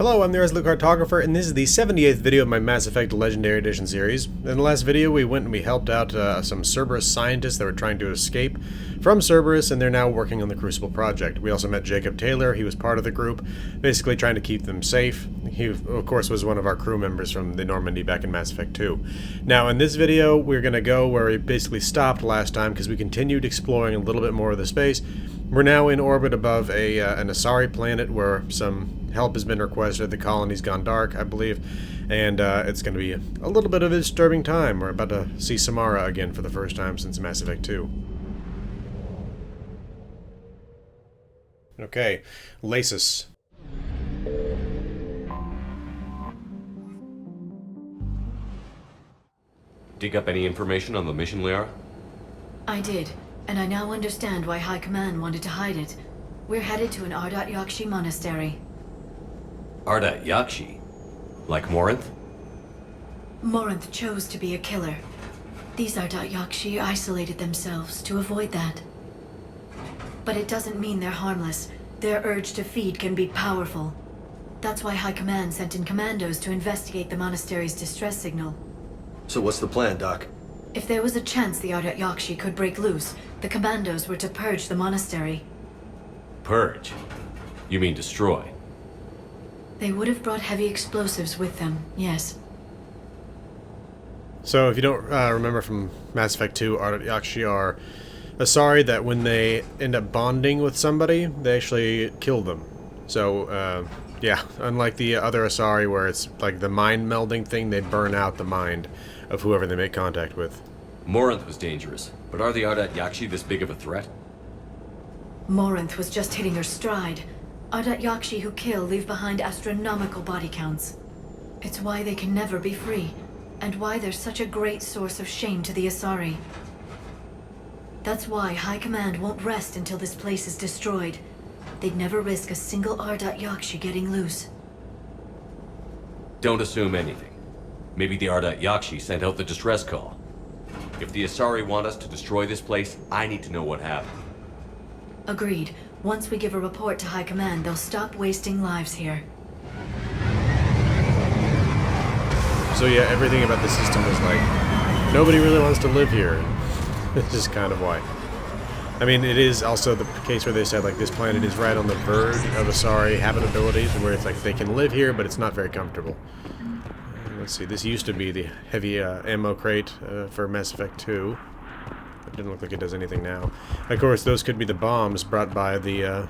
Hello, I'm the Resolute Cartographer, and this is the 78th video of my Mass Effect Legendary Edition series. In the last video, we went and we helped out some Cerberus scientists that were trying to escape from Cerberus, and they're now working on the Crucible project. We also met Jacob Taylor. He was part of the group, basically trying to keep them safe. He, of course, was one of our crew members from the Normandy back in Mass Effect 2. Now, in this video, we're going to go where we basically stopped last time, because we continued exploring a little bit more of the space. We're now in orbit above an Asari planet where some help has been requested. The colony's gone dark, I believe, and it's going to be a little bit of a disturbing time. We're about to see Samara again for the first time since Mass Effect 2. Okay, Lasis. Dig up any information on the mission, Liara? I did, and I now understand why High Command wanted to hide it. We're headed to an Ardat Yakshi monastery. Ardat Yakshi? Like Morinth? Morinth chose to be a killer. These Ardat Yakshi isolated themselves to avoid that. But it doesn't mean they're harmless. Their urge to feed can be powerful. That's why High Command sent in commandos to investigate the monastery's distress signal. So what's the plan, Doc? If there was a chance the Ardat Yakshi could break loose, the commandos were to purge the monastery. Purge? You mean destroy? They would have brought heavy explosives with them, yes. So, if you don't remember from Mass Effect 2, Ardat Yakshi are Asari that when they end up bonding with somebody, they actually kill them. So, yeah, unlike the other Asari where it's like the mind melding thing, they burn out the mind of whoever they make contact with. Morinth was dangerous, but are the Ardat Yakshi this big of a threat? Morinth was just hitting her stride. Ardat Yakshi who kill leave behind astronomical body counts. It's why they can never be free, and why they're such a great source of shame to the Asari. That's why High Command won't rest until this place is destroyed. They'd never risk a single Ardat Yakshi getting loose. Don't assume anything. Maybe the Ardat Yakshi sent out the distress call. If the Asari want us to destroy this place, I need to know what happened. Agreed. Once we give a report to High Command, they'll stop wasting lives here. So yeah, everything about the system was like, nobody really wants to live here. This is kind of why. I mean, it is also the case where they said, like, this planet is right on the verge of Asari habitability, where it's like they can live here, but it's not very comfortable. Let's see, this used to be the heavy ammo crate for Mass Effect 2. It didn't look like it does anything now. Of course, those could be the bombs brought by the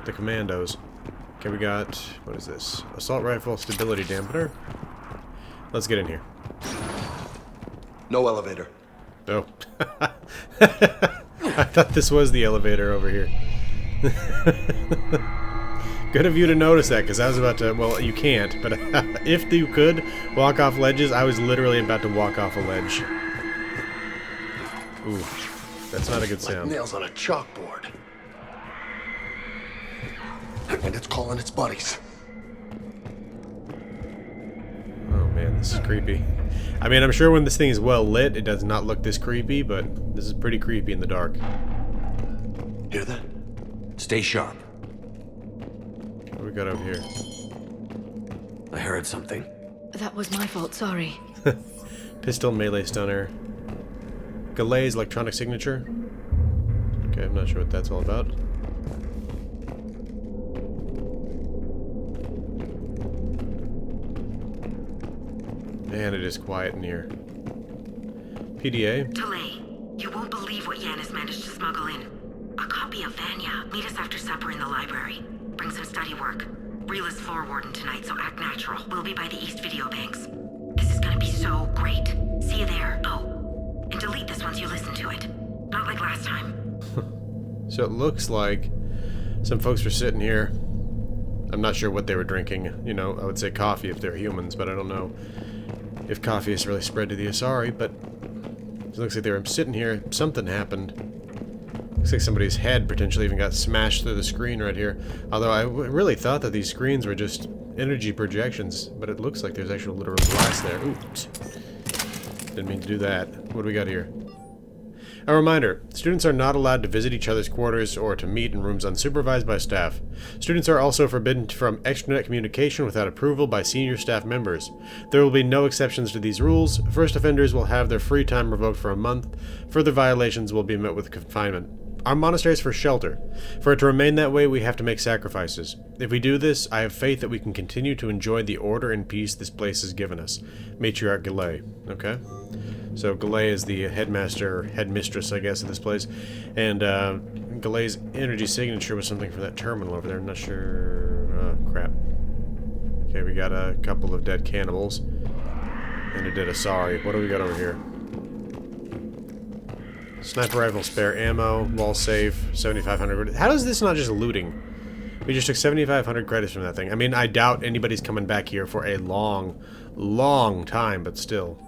commandos. Okay, we got, what is this? Assault rifle stability dampener. Let's get in here. No elevator. Oh. I thought this was the elevator over here. Good of you to notice that, because I was about to, well, you can't, but if you could walk off ledges, I was literally about to walk off a ledge. Ooh, that's not a good sound. Like nails on a chalkboard. And it's calling its buddies. Oh man, this is creepy. I mean, I'm sure when this thing is well lit, it does not look this creepy, but this is pretty creepy in the dark. Hear that? Stay sharp. What do we got over here? I heard something. That was my fault, sorry. Pistol melee stunner. Galay's electronic signature. Okay, I'm not sure what that's all about. Man, it is quiet in here. PDA. Delay. You won't believe what Yan has managed to smuggle in. A copy of Vanya. Meet us after supper in the library. Bring some study work. Reel is floor warden tonight, so act natural. We'll be by the East Video Banks. This is gonna be so great. See you there. Oh, and delete this once you listen to it. Not like last time. So it looks like some folks were sitting here. I'm not sure what they were drinking. You know, I would say coffee if they're humans, but I don't know if coffee has really spread to the Asari, but it looks like they were sitting here. Something happened. Looks like somebody's head potentially even got smashed through the screen right here. Although I really thought that these screens were just energy projections, but it looks like there's actual literal glass there. Oops. Didn't mean to do that. What do we got here? A reminder, students are not allowed to visit each other's quarters or to meet in rooms unsupervised by staff. Students are also forbidden from extranet communication without approval by senior staff members. There will be no exceptions to these rules. First offenders will have their free time revoked for a month. Further violations will be met with confinement. Our monastery is for shelter. For it to remain that way, we have to make sacrifices. If we do this, I have faith that we can continue to enjoy the order and peace this place has given us. Matriarch Galay. Okay? So Galay is the headmaster, headmistress, I guess, of this place. And Galay's energy signature was something for that terminal over there. I'm not sure... crap. Okay, we got a couple of dead cannibals. And a dead Asari. What do we got over here? Sniper rifle, spare ammo, wall safe, 7,500. How is this not just looting? We just took 7,500 credits from that thing. I mean, I doubt anybody's coming back here for a long, long time, but still.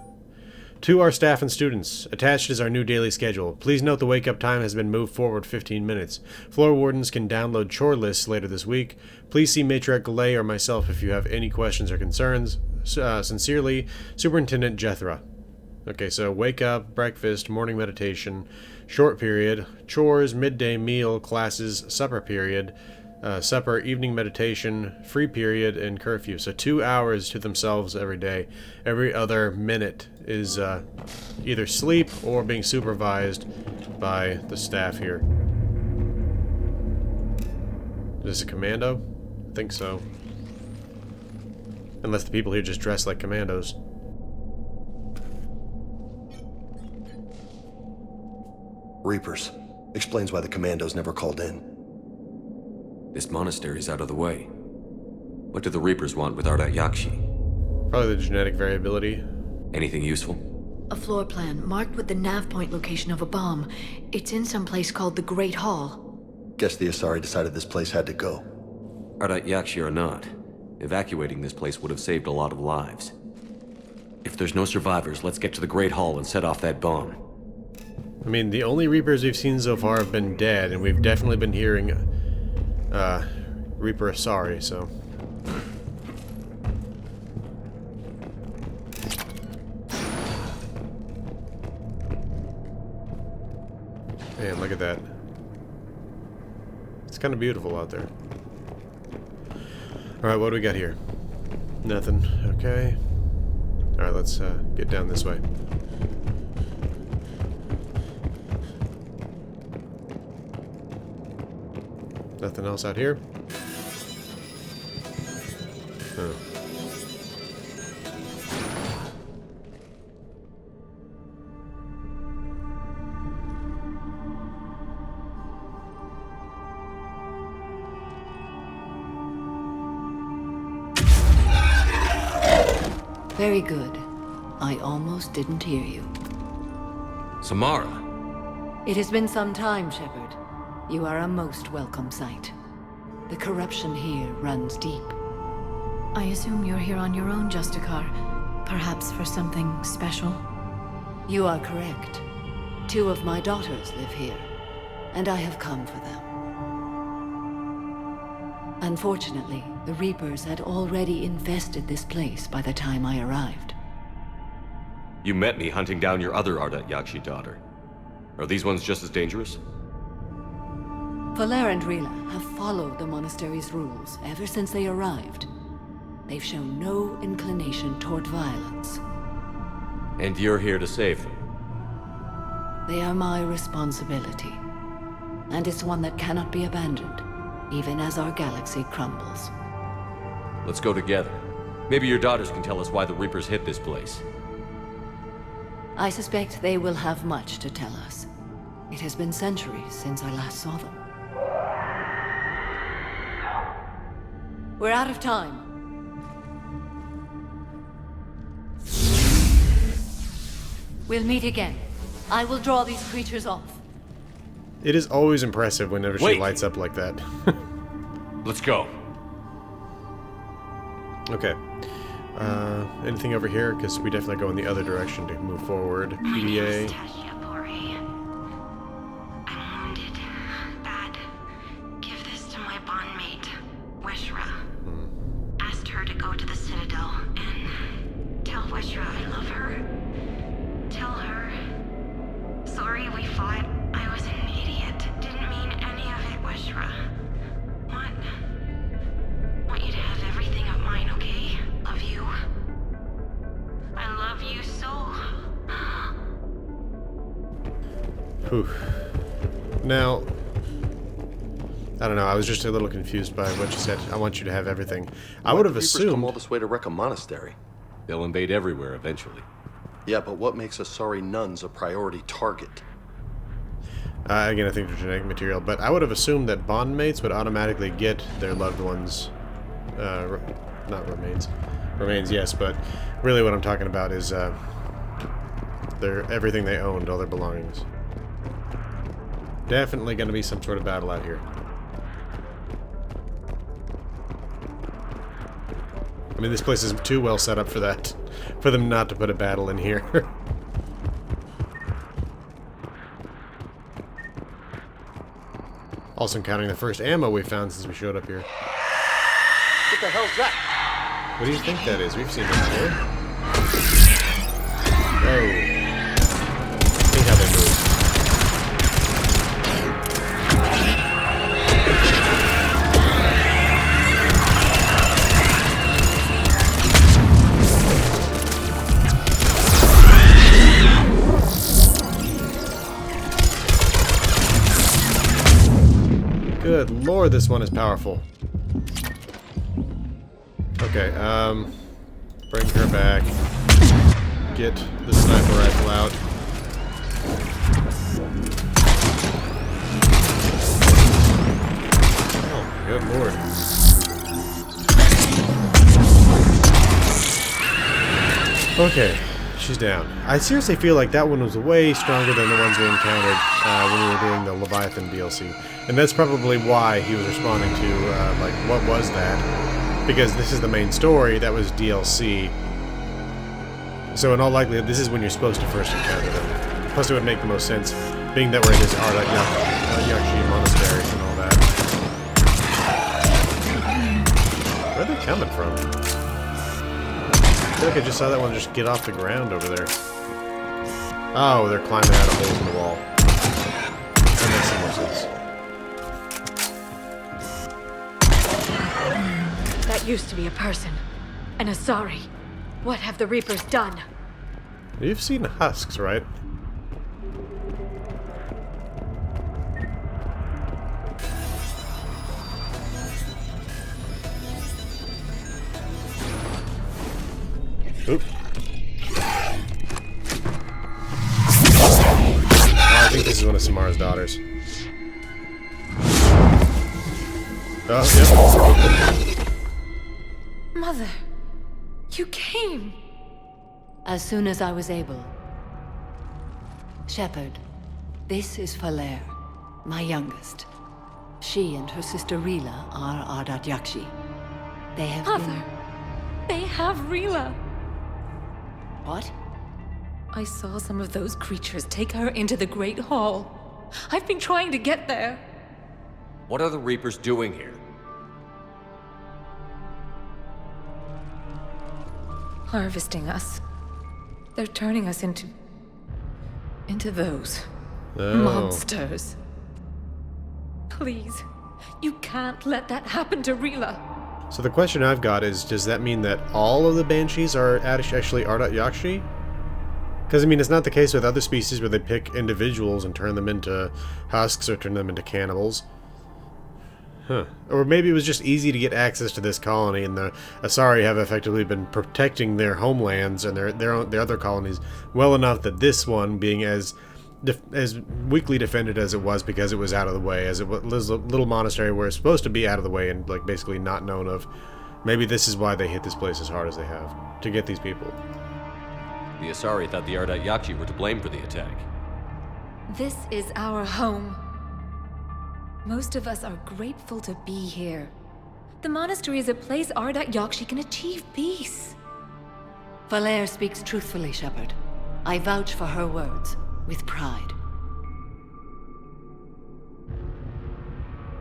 To our staff and students, attached is our new daily schedule. Please note the wake-up time has been moved forward 15 minutes. Floor wardens can download chore lists later this week. Please see Matriarch Galay or myself if you have any questions or concerns. Sincerely, Superintendent Jethra. Okay, so wake up, breakfast, morning meditation, short period, chores, midday meal, classes, supper period, supper, evening meditation, free period, and curfew. So 2 hours to themselves every day. Every other minute is either sleep or being supervised by the staff here. Is this a commando? I think so. Unless the people here just dress like commandos. Reapers. Explains why the commandos never called in. This monastery's out of the way. What do the Reapers want with Ardat Yakshi? Probably the genetic variability. Anything useful? A floor plan marked with the nav point location of a bomb. It's in some place called the Great Hall. Guess the Asari decided this place had to go. Ardat Yakshi or not, evacuating this place would have saved a lot of lives. If there's no survivors, let's get to the Great Hall and set off that bomb. I mean, the only Reapers we've seen so far have been dead, and we've definitely been hearing Reaper Asari, so... Man, look at that. It's kind of beautiful out there. Alright, what do we got here? Nothing. Okay. Alright, let's get down this way. Nothing else out here? Oh. Very good. I almost didn't hear you. Samara! It has been some time, Shepard. You are a most welcome sight. The corruption here runs deep. I assume you're here on your own, Justicar. Perhaps for something special? You are correct. 2 of my daughters live here, and I have come for them. Unfortunately, the Reapers had already infested this place by the time I arrived. You met me hunting down your other Ardat Yakshi daughter. Are these ones just as dangerous? Valer and Rila have followed the monastery's rules ever since they arrived. They've shown no inclination toward violence. And you're here to save them? They are my responsibility, and it's one that cannot be abandoned, even as our galaxy crumbles. Let's go together. Maybe your daughters can tell us why the Reapers hit this place. I suspect they will have much to tell us. It has been centuries since I last saw them. We're out of time. We'll meet again. I will draw these creatures off. It is always impressive whenever she Wait. lights up like that. Let's go. Okay. Anything over here? Because we definitely go in the other direction to move forward. PDA. I'm wounded. Bad. Give this to my bondmate, Weshra. Asked her to go to the Citadel and tell Weshra I love her. Tell her. Sorry sorry we fought. I was an idiot. Didn't mean any of it, Weshra. Want you to have everything of mine, okay? Love you. I love you so. Whew. Now, I don't know, I was just a little confused by what you said. I want you to have everything. I would have Reapers come assumed... all this way to wreck a monastery. They'll invade everywhere eventually. Yeah, but what makes Asari nuns a priority target? Again, I think they're genetic material, but I would have assumed that bondmates would automatically get their loved ones... not remains. Remains, yes, but really what I'm talking about is everything they owned, all their belongings. Definitely going to be some sort of battle out here. I mean, this place is too well set up for that. For them not to put a battle in here. Also counting the first ammo we found since we showed up here. What the hell's that? What do you think that is? We've seen that before. Oh. See how they move. Good lord, this one is powerful. Okay, bring her back. Get the sniper rifle out. Oh, good lord. Okay, she's down. I seriously feel like that one was way stronger than the ones we encountered when we were doing the Leviathan DLC. And that's probably why he was responding to, like, what was that? Because this is the main story, that was DLC. So in all likelihood, this is when you're supposed to first encounter them. Plus it would make the most sense, being that we're in this Yakshi monastery and all that. Where are they coming from? I feel like I just saw that one just get off the ground over there. Oh, they're climbing out of holes in the wall. That makes some more sense. That used to be a person. An Asari. What have the Reapers done? You've seen husks, right? Oop. Oh, I think this is one of Samara's daughters. Oh, yep. Mother, you came. As soon as I was able. Shepard, this is Falere, my youngest. She and her sister Rila are Ardat Yakshi. They have Mother, they have Rila. What? I saw some of those creatures take her into the Great Hall. I've been trying to get there. What are the Reapers doing here? Harvesting us. They're turning us into those monsters. Please, you can't let that happen to Rila. So the question I've got is, does that mean that all of the Banshees are actually Ardat Yakshi? Because, I mean, it's not the case with other species where they pick individuals and turn them into husks or turn them into cannibals. Huh. Or maybe it was just easy to get access to this colony, and the Asari have effectively been protecting their homelands and their other colonies well enough that this one, being as weakly defended as it was because it was out of the way, as it was a little monastery where it's supposed to be out of the way and like basically not known of, maybe this is why they hit this place as hard as they have, to get these people. The Asari thought the Ardat Yakshi were to blame for the attack. This is our home. Most of us are grateful to be here. The monastery is a place Ardat Yakshi can achieve peace. Falere speaks truthfully, Shepard. I vouch for her words, with pride.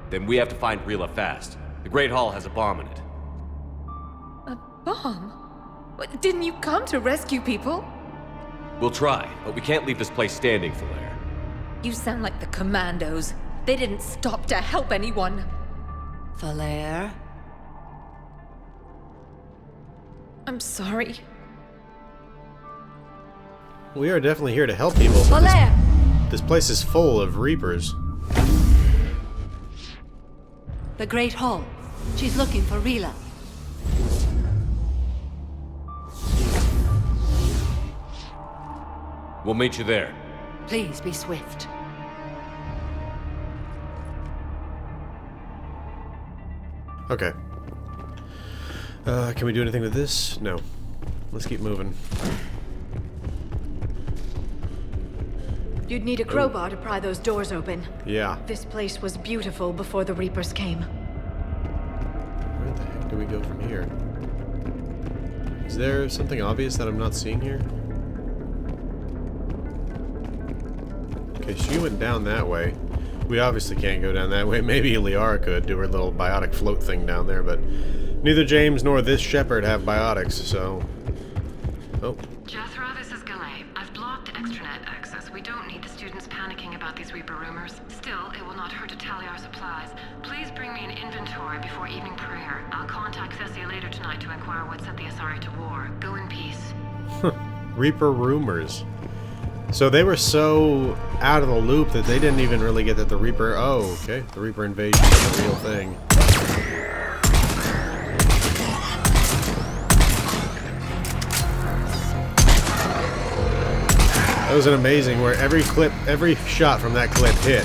Then we have to find Rila fast. The Great Hall has a bomb in it. A bomb? What, didn't you come to rescue people? We'll try, but we can't leave this place standing, Falere. You sound like the Commandos. They didn't stop to help anyone. Valere? I'm sorry. We are definitely here to help people, but Valere! this place is full of Reapers. The Great Hall. She's looking for Rila. We'll meet you there. Please be swift. Okay. Can we do anything with this? No. Let's keep moving. You'd need a crowbar to pry those doors open. Yeah. This place was beautiful before the Reapers came. Where the heck do we go from here? Is there something obvious that I'm not seeing here? Okay, she went down that way. We obviously can't go down that way. Maybe Liara could do her little biotic float thing down there, but neither James nor this shepherd have biotics, so... Oh. Jethro, this is Galay. I've blocked extranet access. We don't need the students panicking about these Reaper rumors. Still, it will not hurt to tally our supplies. Please bring me an inventory before evening prayer. I'll contact Thessia later tonight to inquire what set the Asari to war. Go in peace. Reaper rumors. So they were so out of the loop that they didn't even really get that the Reaper... Oh, okay. The Reaper invasion is a real thing. That was an amazing where every shot from that clip hit,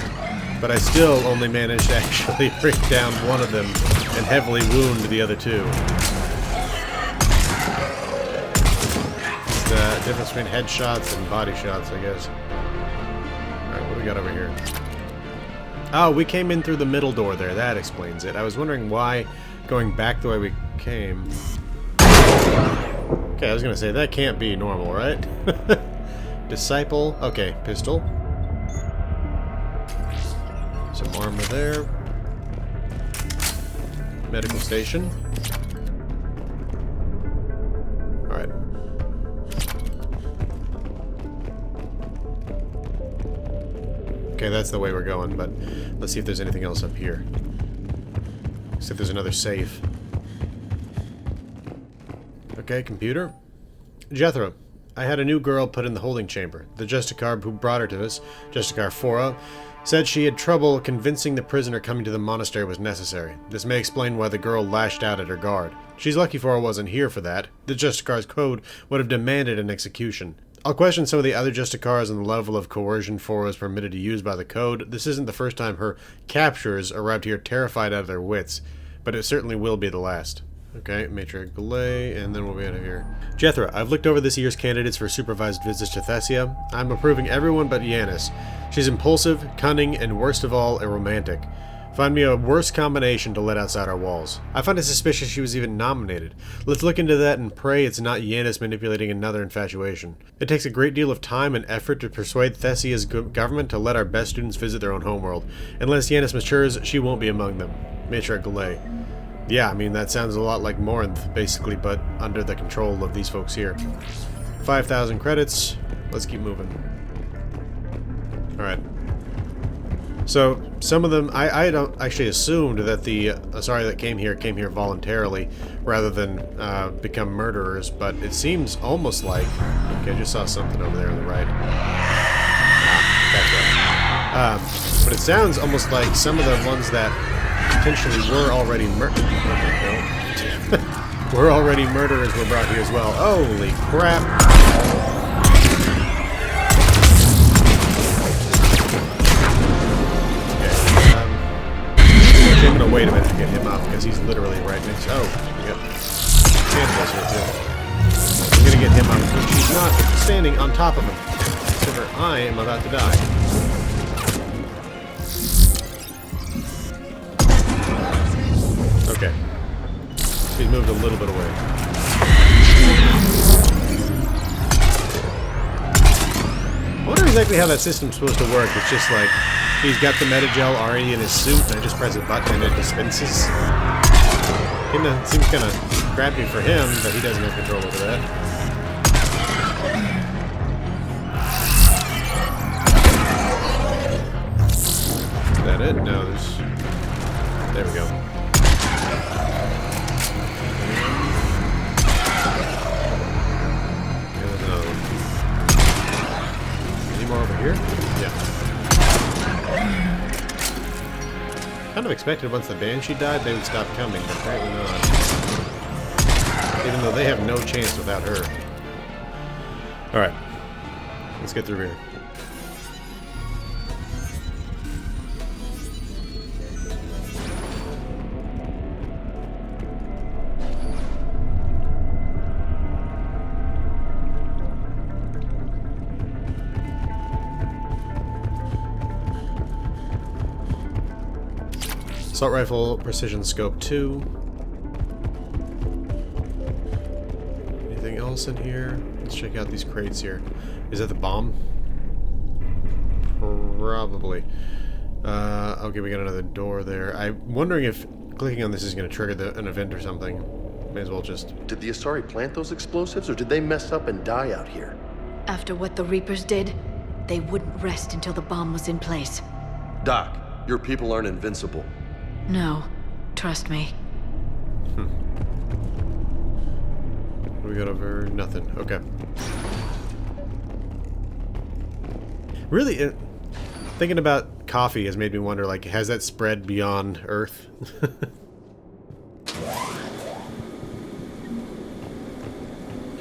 but I still only managed to actually bring down one of them and heavily wound the other two. It's the difference between headshots and body shots, I guess. Alright, what do we got over here? Oh, we came in through the middle door there. That explains it. I was wondering why going back the way we came. Okay, I was gonna say, that can't be normal, right? Disciple. Okay, pistol. Some armor there. Medical station. Alright. Okay, that's the way we're going, but let's see if there's anything else up here. See if there's another safe. Okay, computer. Jethro. I had a new girl put in the holding chamber. The Justicar who brought her to us, Justicar Fora, said she had trouble convincing the prisoner coming to the monastery was necessary. This may explain why the girl lashed out at her guard. She's lucky Fora wasn't here for that. The Justicar's code would have demanded an execution. I'll question some of the other Justicars and the level of coercion Fora is permitted to use by the code. This isn't the first time her capturers arrived here terrified out of their wits, but it certainly will be the last. Okay, Matrix Galay, and then we'll be out of here. Jethro, I've looked over this year's candidates for supervised visits to Thessia. I'm approving everyone but Yanis. She's impulsive, cunning, and worst of all, a romantic. Find me a worse combination to let outside our walls. I find it suspicious she was even nominated. Let's look into that and pray it's not Yanis manipulating another infatuation. It takes a great deal of time and effort to persuade Thessia's government to let our best students visit their own homeworld. Unless Yanis matures, she won't be among them. Matrix Galay. Yeah, I mean, that sounds a lot like Morinth, basically, but under the control of these folks here. 5,000 credits. Let's keep moving. Alright. So, some of them, I don't actually assumed that the Asari that came here voluntarily, rather than become murderers, but it seems almost like... Okay, I just saw something over there on the right. Ah, that's right. But it sounds almost like some of the ones that potentially were already we're already murderers were brought here as well. Holy crap! Okay, I'm gonna wait a minute to get him up because he's literally right next. Oh, yep. Cannibals here too. I'm gonna get him up because she's not standing on top of him. Consider I am about to die. Okay. He's moved a little bit away. I wonder exactly how that system's supposed to work. It's just like, he's got the metagel already in his suit, and I just press a button and it dispenses. It seems kind of crappy for him, but he doesn't have control over that. that it? No, there's... There we go. Yeah, there's another one. Any more over here? Yeah. Kind of expected once the Banshee died, they would stop coming, but apparently not. Even though they have no chance without her. Alright. Let's get through here. Assault rifle, precision scope 2. Anything else in here? Let's check out these crates here. Is that the bomb? Probably. Okay, we got another door there. I'm wondering if clicking on this is going to trigger an event or something. May as well just... Did the Asari plant those explosives, or did they mess up and die out here? After what the Reapers did, they wouldn't rest until the bomb was in place. Doc, your people aren't invincible. No, trust me. What do we got over? Nothing. Okay. Really, thinking about coffee has made me wonder, like, has that spread beyond Earth?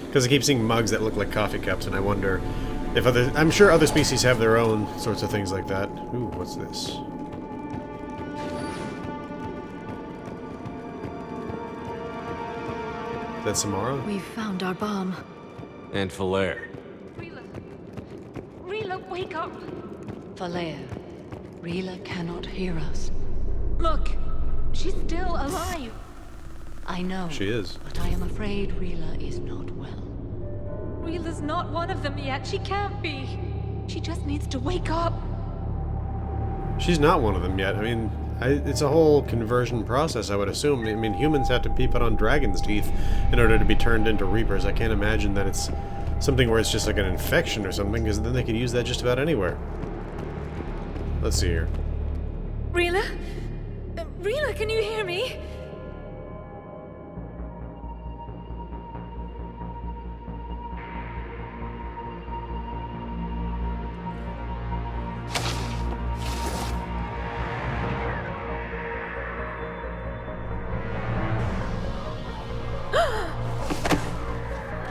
Because I keep seeing mugs that look like coffee cups, and I wonder if other... I'm sure other species have their own sorts of things like that. Ooh, what's this? Is that Samara? We've found our bomb. And Falaire. Rila, wake up! Falaire, Rila cannot hear us. Look, she's still alive. I know. She is. But I am afraid Rila is not well. Rila's not one of them yet. She can't be. She just needs to wake up. She's not one of them yet. I mean, it's a whole conversion process, I would assume. I mean, humans have to be put on dragon's teeth in order to be turned into Reapers. I can't imagine that it's something where it's just like an infection or something, because then they could use that just about anywhere. Let's see here. Rila? Rila, can you hear me?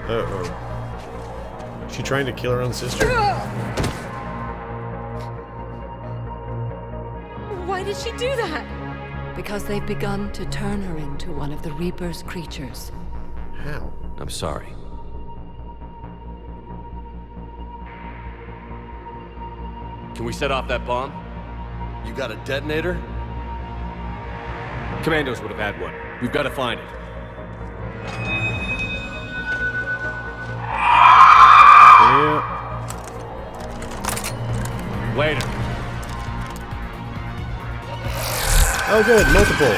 Uh-oh. She trying to kill her own sister? Why did she do that? Because they've begun to turn her into one of the Reaper's creatures. How? I'm sorry. Can we set off that bomb? You got a detonator? Commandos would have had one. We've got to find it. Yeah. Later. Oh good, multiple.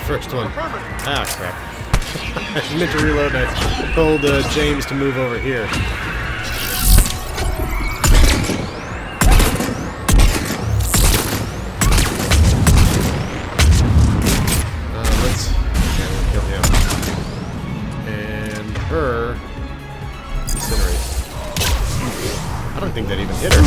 First one. Ah, crap. I meant to reload. I told James to move over here. Let's kill him. And her. Incinerate. I don't think that even hit her.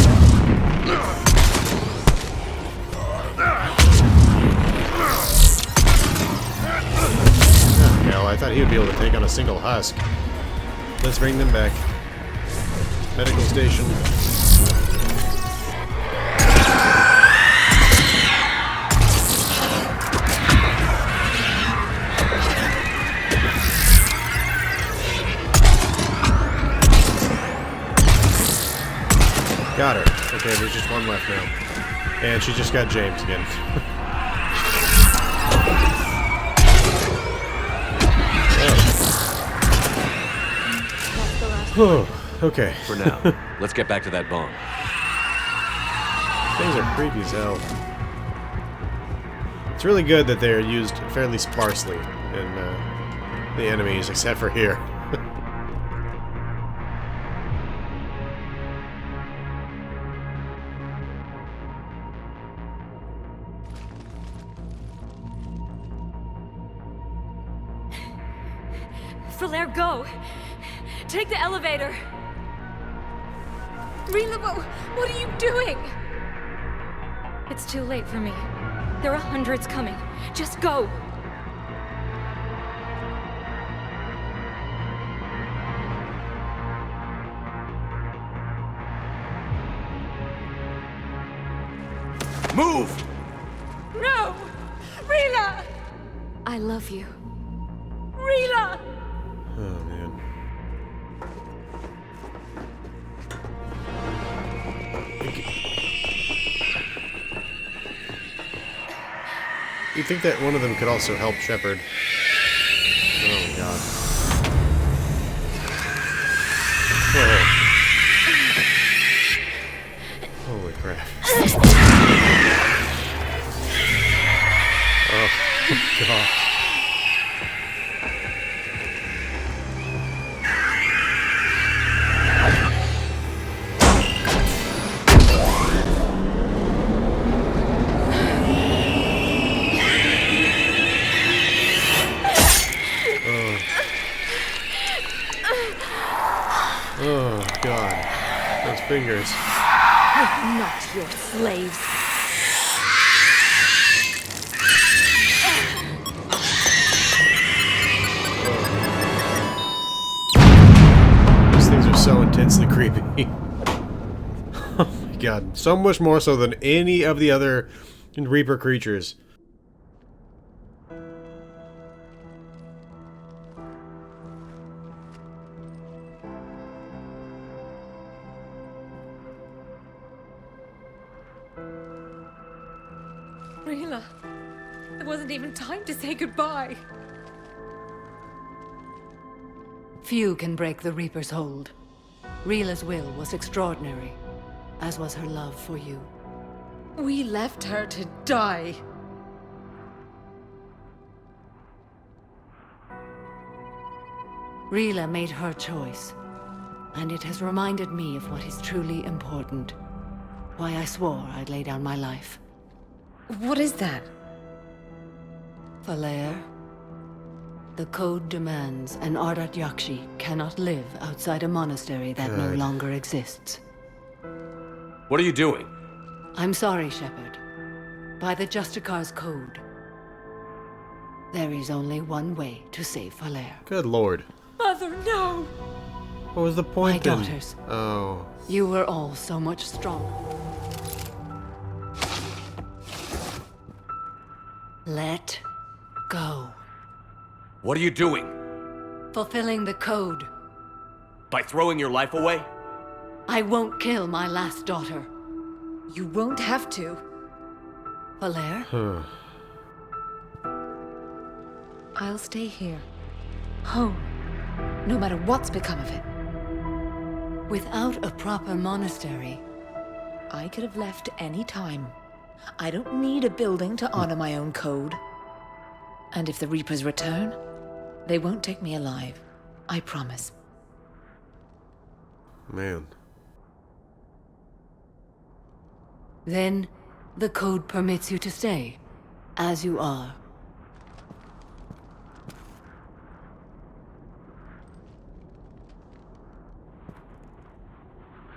I thought he would be able to take on a single husk. Let's bring them back. Medical station. Got her. Okay, there's just one left now. And she just got James again. Oh, okay. For now, let's get back to that bomb. Things are creepy as hell. It's really good that they're used fairly sparsely in the enemies, except for here. Falaire, go! Take the elevator! Rila, what are you doing? It's too late for me. There are hundreds coming. Just go! Move! No! Rila! I love you. Rila! Oh, man. You'd think that one of them could also help Shepard. Oh, God. Oh. Holy crap. Oh, God. Oh, God. Those fingers. We're not your slaves. These things are so intensely creepy. Oh, my God. So much more so than any of the other Reaper creatures. Rila, there wasn't even time to say goodbye. Few can break the Reaper's hold. Rila's will was extraordinary, as was her love for you. We left her to die. Rila made her choice, and it has reminded me of what is truly important. Why I swore I'd lay down my life. What is that? Falaire, the code demands an Ardat Yakshi cannot live outside a monastery that no longer exists. What are you doing? I'm sorry, Shepard. By the Justicar's code, there is only one way to save Falaire. Good Lord. Mother, no! What was the point My then? daughters. Oh. You were all so much stronger. Let go. What are you doing? Fulfilling the code. By throwing your life away? I won't kill my last daughter. You won't have to. Falaire? Huh. I'll stay here. Home. No matter what's become of it. Without a proper monastery, I could have left any time. I don't need a building to honor my own code. And if the Reapers return, they won't take me alive. I promise. Man. then the code permits you to stay, as you are.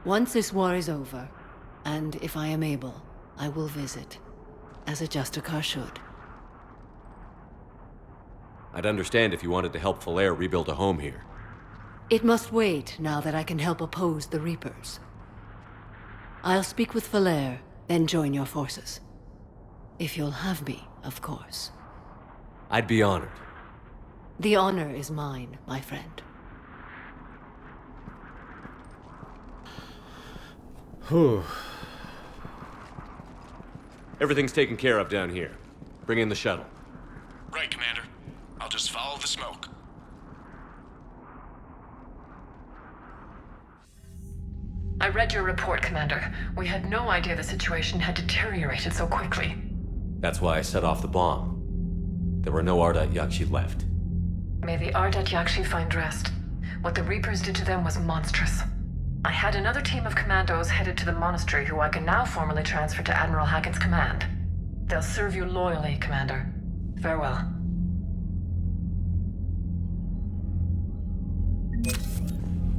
Once this war is over, and if I am able, I will visit, as a Justicar should. I'd understand if you wanted to help Falaire rebuild a home here. It must wait now that I can help oppose the Reapers. I'll speak with Falaire, then join your forces. If you'll have me, of course. I'd be honored. The honor is mine, my friend. Whew. Everything's taken care of down here. Bring in the shuttle. Right, Commander. I'll just follow the smoke. I read your report, Commander. We had no idea the situation had deteriorated so quickly. That's why I set off the bomb. There were no Ardat Yakshi left. May the Ardat Yakshi find rest. What the Reapers did to them was monstrous. I had another team of commandos headed to the monastery who I can now formally transfer to Admiral Hackett's command. They'll serve you loyally, Commander. Farewell.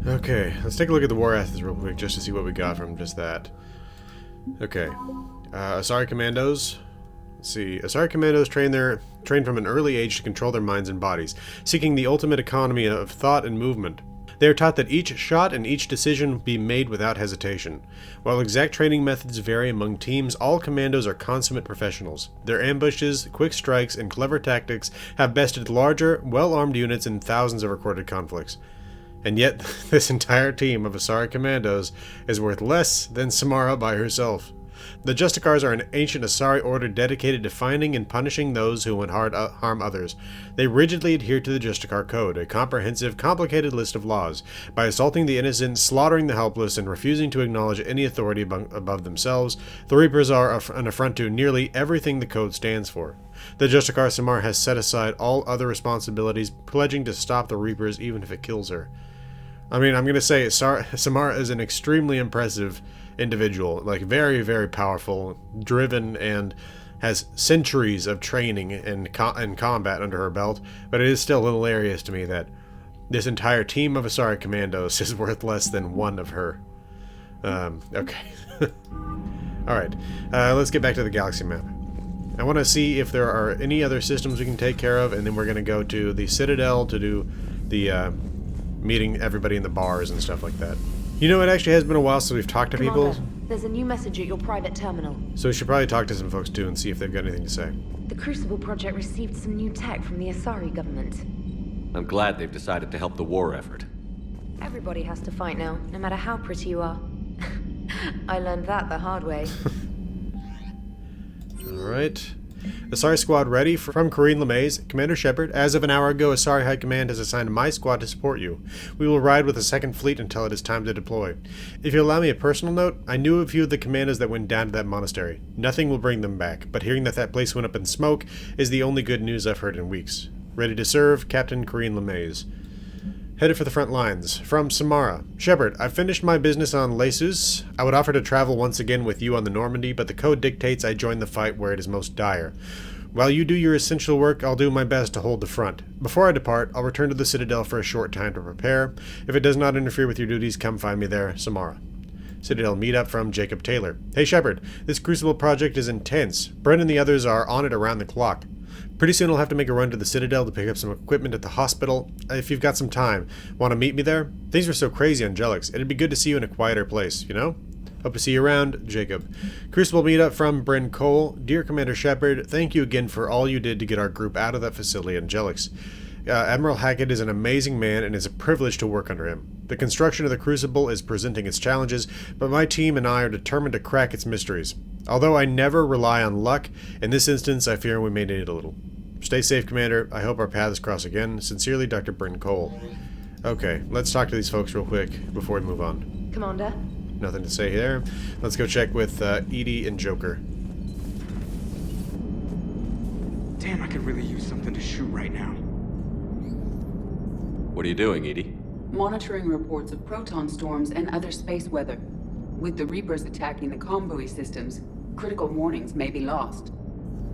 Okay, let's take a look at the war athens real quick just to see what we got from just that. Okay. Asari Commandos. Let's see. Asari Commandos train from an early age to control their minds and bodies, seeking the ultimate economy of thought and movement. They are taught that each shot and each decision be made without hesitation. While exact training methods vary among teams, all commandos are consummate professionals. Their ambushes, quick strikes, and clever tactics have bested larger, well-armed units in thousands of recorded conflicts. And yet, this entire team of Asari Commandos is worth less than Samara by herself. The Justicars are an ancient Asari order dedicated to finding and punishing those who would harm others. They rigidly adhere to the Justicar Code, a comprehensive, complicated list of laws. By assaulting the innocent, slaughtering the helpless, and refusing to acknowledge any authority above themselves, the Reapers are an affront to nearly everything the Code stands for. The Justicar Samara has set aside all other responsibilities, pledging to stop the Reapers even if it kills her. I mean, I'm going to say Samara is an extremely impressive individual, like very, very powerful, driven, and has centuries of training and combat under her belt, but it is still a little hilarious to me that this entire team of Asari Commandos is worth less than one of her. Okay. Alright, let's get back to the galaxy map. I want to see if there are any other systems we can take care of, and then we're going to go to the Citadel to do the meeting everybody in the bars and stuff like that. You know, it actually has been a while since we've talked to people. There's a new message at your private terminal. So we should probably talk to some folks too and see if they've got anything to say. The Crucible project received some new tech from the Asari government. I'm glad they've decided to help the war effort. Everybody has to fight now, no matter how pretty you are. I learned that the hard way. Alright. Asari Squad ready from Corrine LeMays. Commander Shepard, as of an hour ago, Asari High Command has assigned my squad to support you. We will ride with the 2nd Fleet until it is time to deploy. If you allow me a personal note, I knew a few of the commandos that went down to that monastery. Nothing will bring them back, but hearing that place went up in smoke is the only good news I've heard in weeks. Ready to serve, Captain Corrine LeMays. Headed for the front lines. From Samara. Shepard, I've finished my business on Lesus. I would offer to travel once again with you on the Normandy, but the code dictates I join the fight where it is most dire. While you do your essential work, I'll do my best to hold the front. Before I depart, I'll return to the Citadel for a short time to prepare. If it does not interfere with your duties, come find me there, Samara. Citadel meetup from Jacob Taylor. Hey Shepard, this Crucible project is intense. Brent and the others are on it around the clock. Pretty soon I'll have to make a run to the Citadel to pick up some equipment at the hospital. If you've got some time, want to meet me there? Things were so crazy on Jelix. It'd be good to see you in a quieter place, you know? Hope to see you around, Jacob. Crucible meetup from Bryn Cole. Dear Commander Shepard, thank you again for all you did to get our group out of that facility on Jelix. Admiral Hackett is an amazing man and it's a privilege to work under him. The construction of the Crucible is presenting its challenges, but my team and I are determined to crack its mysteries. Although I never rely on luck, in this instance I fear we may need it a little. Stay safe, Commander. I hope our paths cross again. Sincerely, Dr. Bryn Cole. Okay, let's talk to these folks real quick before we move on. Commander? Nothing to say there. Let's go check with Edie and Joker. Damn, I could really use something to shoot right now. What are you doing, Edie? Monitoring reports of proton storms and other space weather. With the Reapers attacking the convoy systems, critical warnings may be lost.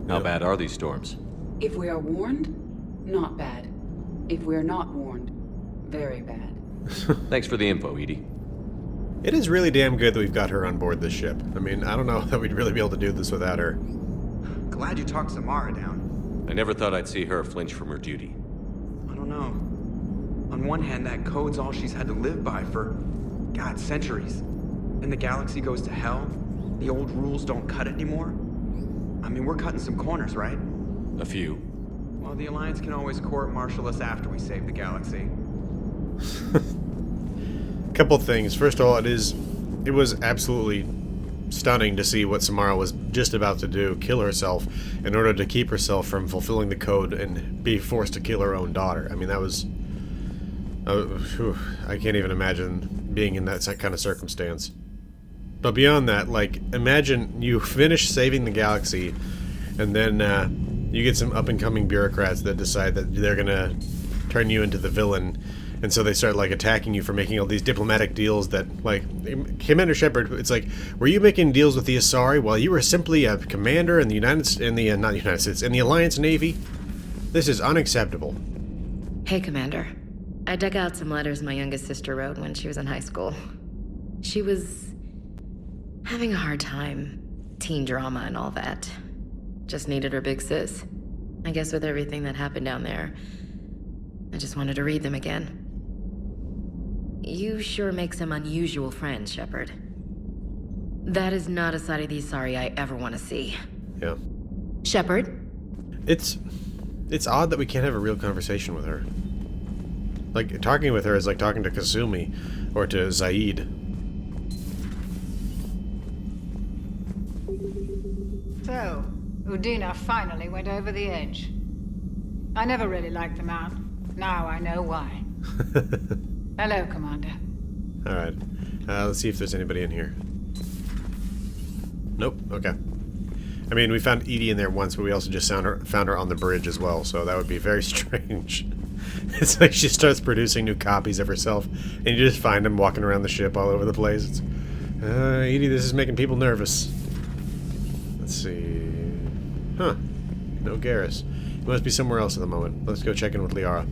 How bad are these storms? If we are warned, not bad. If we are not warned, very bad. Thanks for the info, Edie. It is really damn good that we've got her on board this ship. I mean, I don't know that we'd really be able to do this without her. Glad you talked Samara down. I never thought I'd see her flinch from her duty. I don't know. On one hand, that code's all she's had to live by for, God, centuries. And the galaxy goes to hell. The old rules don't cut it anymore. I mean, we're cutting some corners, right? A few. Well, the Alliance can always court-martial us after we save the galaxy. Couple things. First of all, it was absolutely stunning to see what Samara was just about to do, kill herself, in order to keep herself from fulfilling the code and be forced to kill her own daughter. I mean, that was... I can't even imagine being in that kind of circumstance. But beyond that, like, imagine you finish saving the galaxy, And then you get some up-and-coming bureaucrats that decide that they're gonna turn you into the villain. And so they start, like, attacking you for making all these diplomatic deals that, like, Commander Shepard, it's like, were you making deals with the Asari while you were simply a commander in the in the Alliance Navy? This is unacceptable. Hey, Commander. I dug out some letters my youngest sister wrote when she was in high school. She was having a hard time. Teen drama and all that. Just needed her big sis. I guess with everything that happened down there, I just wanted to read them again. You sure make some unusual friends, Shepard. That is not a side of the Asari I ever want to see. Yeah. Shepard? It's odd that we can't have a real conversation with her. Like, talking with her is like talking to Kasumi or to Zaid. So, Udina finally went over the edge. I never really liked the man. Now I know why. Hello, Commander. Alright. Let's see if there's anybody in here. Nope. Okay. I mean, we found Edie in there once, but we also just found her on the bridge as well, so that would be very strange. It's like she starts producing new copies of herself, and you just find them walking around the ship all over the place. It's, Edie, this is making people nervous. Let's see... Huh. No Garrus. He must be somewhere else at the moment. Let's go check in with Liara.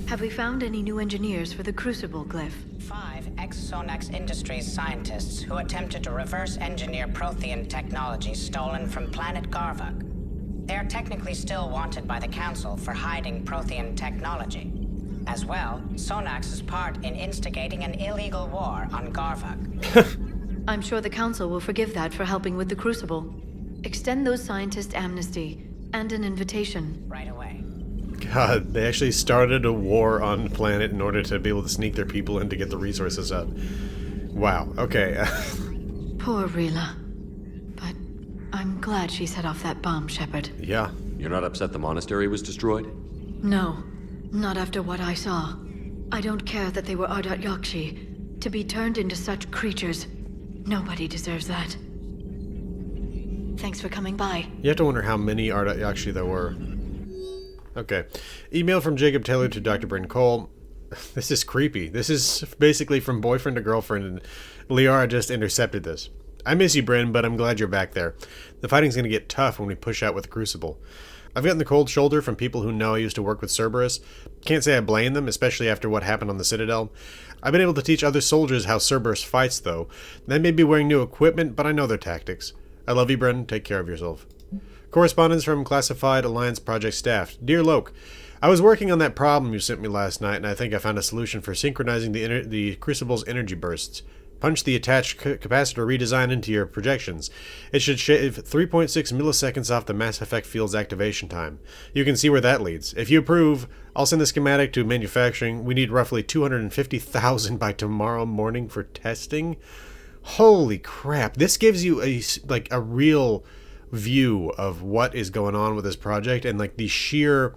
Have we found any new engineers for the Crucible glyph? 5 ex-Sonax Industries scientists who attempted to reverse engineer Prothean technology stolen from planet Garvuk. They are technically still wanted by the Council for hiding Prothean technology. As well, Sonax's part in instigating an illegal war on Garvuk. I'm sure the Council will forgive that for helping with the Crucible. Extend those scientists amnesty and an invitation. Right away. God, they actually started a war on the planet in order to be able to sneak their people in to get the resources up. Wow, okay. Poor Rila. But I'm glad she set off that bomb, Shepard. Yeah. You're not upset the monastery was destroyed? No, not after what I saw. I don't care that they were Ardat Yakshi. To be turned into such creatures, nobody deserves that. Thanks for coming by. You have to wonder how many Ardat Yakshi there were. Okay. Email from Jacob Taylor to Dr. Bryn Cole. This is creepy. This is basically from boyfriend to girlfriend, and Liara just intercepted this. I miss you, Bryn, but I'm glad you're back there. The fighting's gonna get tough when we push out with Crucible. I've gotten the cold shoulder from people who know I used to work with Cerberus. Can't say I blame them, especially after what happened on the Citadel. I've been able to teach other soldiers how Cerberus fights, though. They may be wearing new equipment, but I know their tactics. I love you, Bryn. Take care of yourself. Correspondence from Classified Alliance Project staff. Dear Loke, I was working on that problem you sent me last night, and I think I found a solution for synchronizing the Crucible's energy bursts. Punch the attached capacitor redesign into your projections. It should shave 3.6 milliseconds off the Mass Effect field's activation time. You can see where that leads. If you approve, I'll send the schematic to manufacturing. We need roughly 250,000 by tomorrow morning for testing. Holy crap. This gives you a real view of what is going on with this project and like the sheer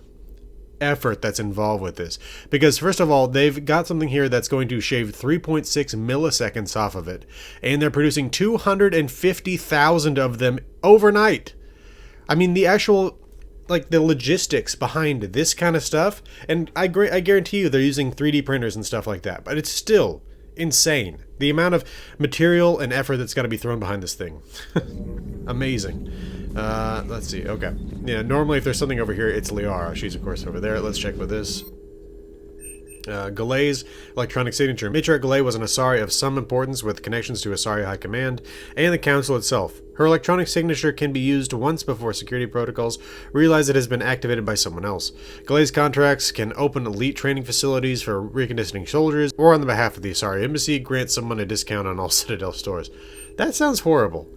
effort that's involved with this. Because first of all, they've got something here that's going to shave 3.6 milliseconds off of it, and they're producing 250,000 of them overnight. I mean, the actual the logistics behind this kind of stuff, and I guarantee you they're using 3D printers and stuff like that, but it's still insane. The amount of material and effort that's got to be thrown behind this thing. Amazing. Let's see. Okay. Yeah, normally if there's something over here, it's Liara. She's, of course, over there. Let's check with this. Galay's electronic signature. Matriarch Galay was an Asari of some importance with connections to Asari High Command and the Council itself. Her electronic signature can be used once before security protocols realize it has been activated by someone else. Galay's contracts can open elite training facilities for reconditioning soldiers, or on the behalf of the Asari Embassy, grant someone a discount on all Citadel stores. That sounds horrible.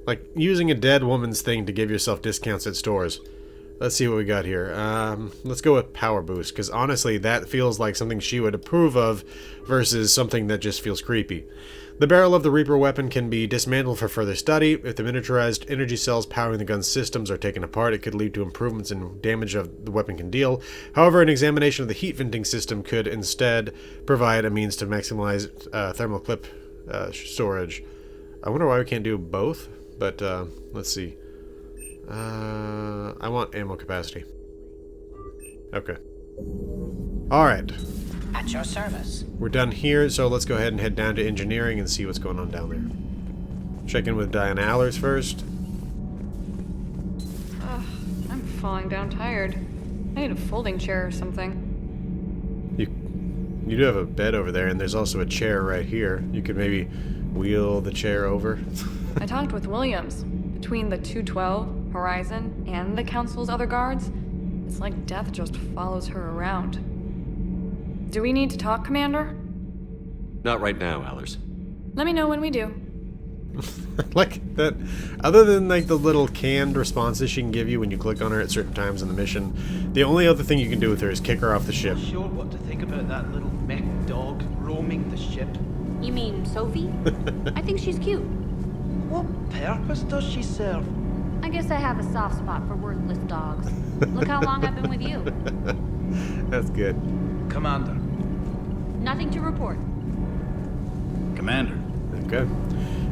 Like using a dead woman's thing to give yourself discounts at stores. Let's see what we got here. Let's go with Power Boost, because honestly, that feels like something she would approve of versus something that just feels creepy. The barrel of the Reaper weapon can be dismantled for further study. If the miniaturized energy cells powering the gun's systems are taken apart, it could lead to improvements in damage the weapon can deal. However, an examination of the heat venting system could instead provide a means to maximize thermal clip storage. I wonder why we can't do both, but let's see. I want ammo capacity. Okay. Alright. At your service. We're done here, so let's go ahead and head down to engineering and see what's going on down there. Check in with Diana Allers first. I'm falling down tired. I need a folding chair or something. You do have a bed over there, and there's also a chair right here. You could maybe wheel the chair over. I talked with Williams. Between the 212, Horizon, and the Council's other guards, it's like death just follows her around. Do we need to talk, Commander? Not right now, Allers. Let me know when we do. Like that, other than like the little canned responses she can give you when you click on her at certain times in the mission, the only other thing you can do with her is kick her off the ship. Not sure what to think about that little mech dog roaming the ship. You mean Sophie? I think she's cute. What purpose does she serve? I guess I have a soft spot for worthless dogs. Look how long I've been with you. That's good. Commander. Nothing to report. Commander. Okay.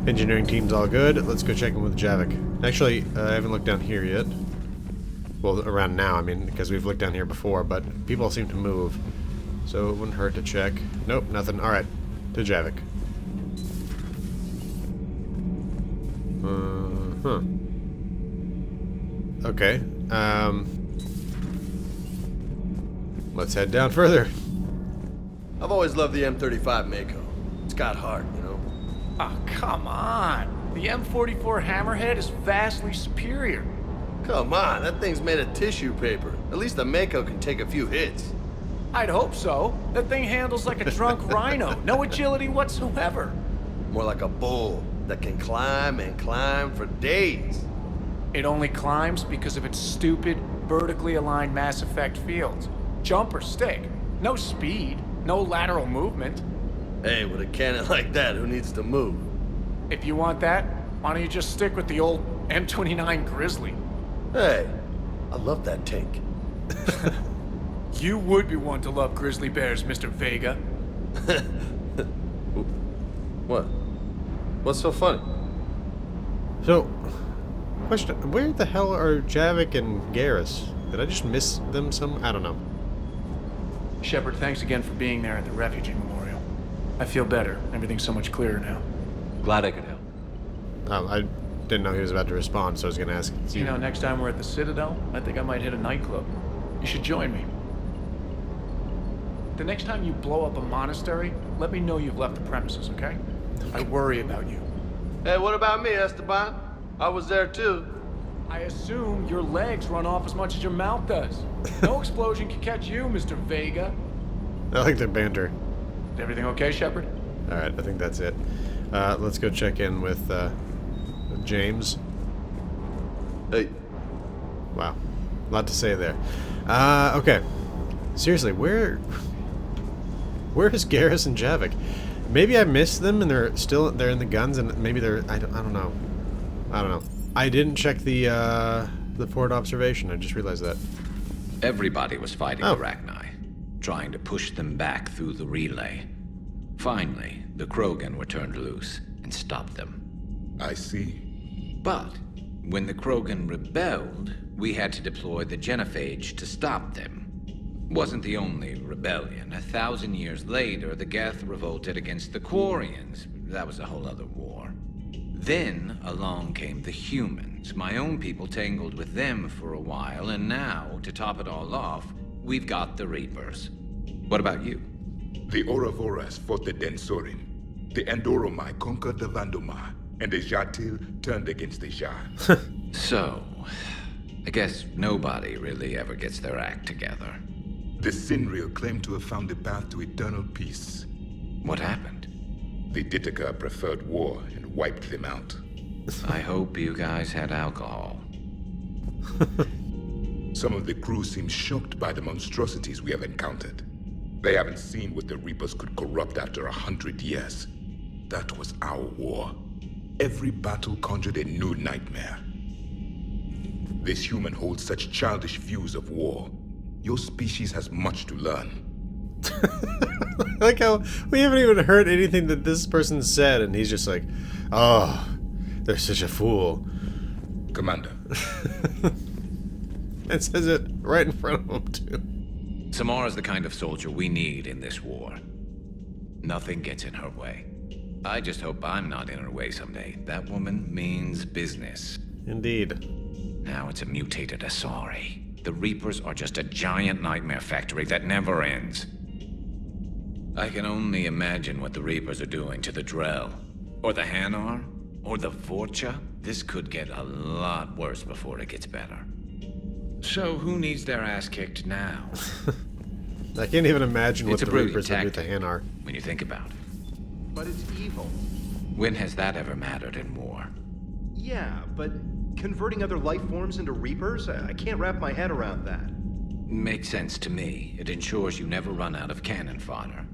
Engineering team's all good. Let's go check in with Javik. Actually, I haven't looked down here yet. Well, around now, I mean, because we've looked down here before, but people seem to move. So it wouldn't hurt to check. Nope, nothing. Alright, to Javik. Okay, let's head down further. I've always loved the M35 Mako. It's got heart, you know? Oh, come on. The M44 Hammerhead is vastly superior. Come on, that thing's made of tissue paper. At least the Mako can take a few hits. I'd hope so. That thing handles like a drunk rhino. No agility whatsoever. More like a bull that can climb and climb for days. It only climbs because of its stupid, vertically aligned Mass Effect fields. Jump or stick. No speed. No lateral movement. Hey, with a cannon like that, who needs to move? If you want that, why don't you just stick with the old M29 Grizzly? Hey, I love that tank. You would be one to love grizzly bears, Mr. Vega. What? What's so funny? So, question, where the hell are Javik and Garrus? Did I just miss them some? I don't know. Shepard, thanks again for being there at the refugee memorial. I feel better. Everything's so much clearer now. Glad I could help. I didn't know he was about to respond, so I was going to ask. You know, next time we're at the Citadel, I think I might hit a nightclub. You should join me. The next time you blow up a monastery, let me know you've left the premises, okay? I worry about you. Hey, what about me, Esteban? I was there too. I assume your legs run off as much as your mouth does. No explosion can catch you, Mr. Vega. I like their banter. Is everything okay, Shepard? Alright, I think that's it. Let's go check in with James. Hey. Wow. A lot to say there. Okay. Seriously, where is Garrus and Javik? Maybe I missed them and they're in the guns and maybe they're I don't know. I didn't check the port observation. I just realized that. Everybody was fighting Arachni, trying to push them back through the relay. Finally, the Krogan were turned loose and stopped them. I see. But when the Krogan rebelled, we had to deploy the genophage to stop them. Wasn't the only rebellion. 1,000 years later, the Geth revolted against the Quarians. That was a whole other war. Then along came the humans. My own people tangled with them for a while, and now, to top it all off, we've got the Reapers. What about you? The Ouroboros fought the Densorin. The Andoromai conquered the Vandomai, and the Jatil turned against the Shah. So, I guess nobody really ever gets their act together. The Sinreal claimed to have found the path to eternal peace. What happened? The Ditaka preferred war and wiped them out. I hope you guys had alcohol. Some of the crew seem shocked by the monstrosities we have encountered. They haven't seen what the Reapers could corrupt after 100 years. That was our war. Every battle conjured a new nightmare. This human holds such childish views of war. Your species has much to learn. I like how we haven't even heard anything that this person said, and he's just like, oh, they're such a fool. Commander, It says it right in front of him, too. Samara's the kind of soldier we need in this war. Nothing gets in her way. I just hope I'm not in her way someday. That woman means business. Indeed. Now it's a mutated Asari. The Reapers are just a giant nightmare factory that never ends. I can only imagine what the Reapers are doing to the Drell, or the Hanar, or the Vorcha. This could get a lot worse before it gets better. So who needs their ass kicked now? I can't even imagine what It's a the brilliant Reapers would do with the tactic, Hanar. when you think about it. But it's evil. When has that ever mattered in war? Yeah, but converting other life forms into Reapers? I can't wrap my head around that. Makes sense to me. It ensures you never run out of cannon fodder.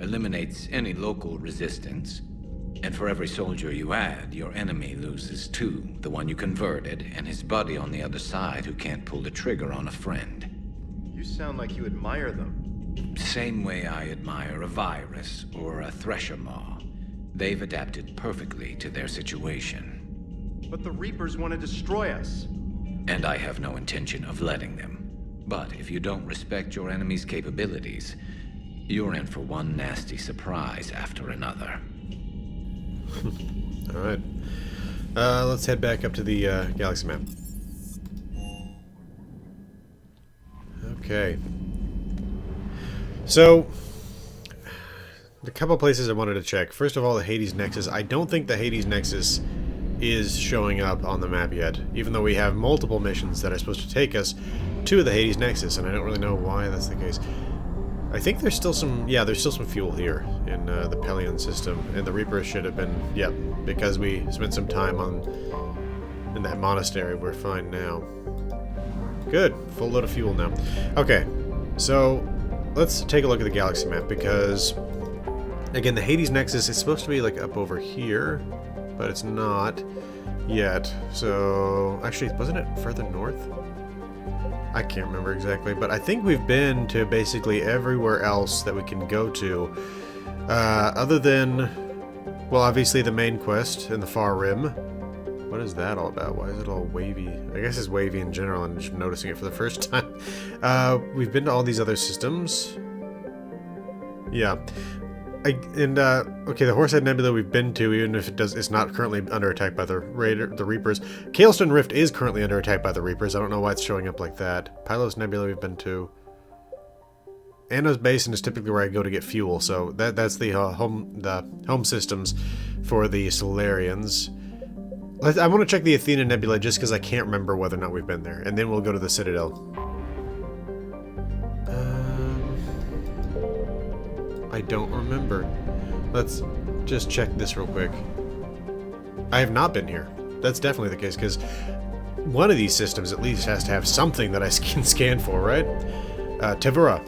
Eliminates any local resistance. And for every soldier you add, your enemy loses two. The one you converted, and his buddy on the other side who can't pull the trigger on a friend. You sound like you admire them. Same way I admire a virus or a thresher maw. They've adapted perfectly to their situation. But the Reapers want to destroy us. And I have no intention of letting them. But if you don't respect your enemy's capabilities, you're in for one nasty surprise after another. Alright. Let's head back up to the galaxy map. Okay. So, a couple places I wanted to check. First of all, the Hades Nexus. I don't think the Hades Nexus is showing up on the map yet, even though we have multiple missions that are supposed to take us to the Hades Nexus, and I don't really know why that's the case. I think there's still some, yeah, there's still some fuel here in the Pelion system, and the Reapers should have been, yep, because we spent some time in that monastery. We're fine now. Good, full load of fuel now. Okay, so let's take a look at the galaxy map, because again, the Hades Nexus is supposed to be like up over here, but it's not yet. So actually, wasn't it further north? I can't remember exactly, but I think we've been to basically everywhere else that we can go to, other than, well, obviously the main quest in the Far Rim. What is that all about? Why is it all wavy? I guess it's wavy in general. I'm just noticing it for the first time. We've been to all these other systems. Yeah. Okay, the Horsehead Nebula we've been to, even if it's not currently under attack by the Reapers. Kael'stone Rift is currently under attack by the Reapers. I don't know why it's showing up like that. Pylos Nebula we've been to. Anno's Basin is typically where I go to get fuel, so that's the home systems for the Solarians. I want to check the Athena Nebula just because I can't remember whether or not we've been there, and then we'll go to the Citadel. I don't remember. Let's just check this real quick. I have not been here. That's definitely the case, because one of these systems at least has to have something that I can scan for, right? Tevura.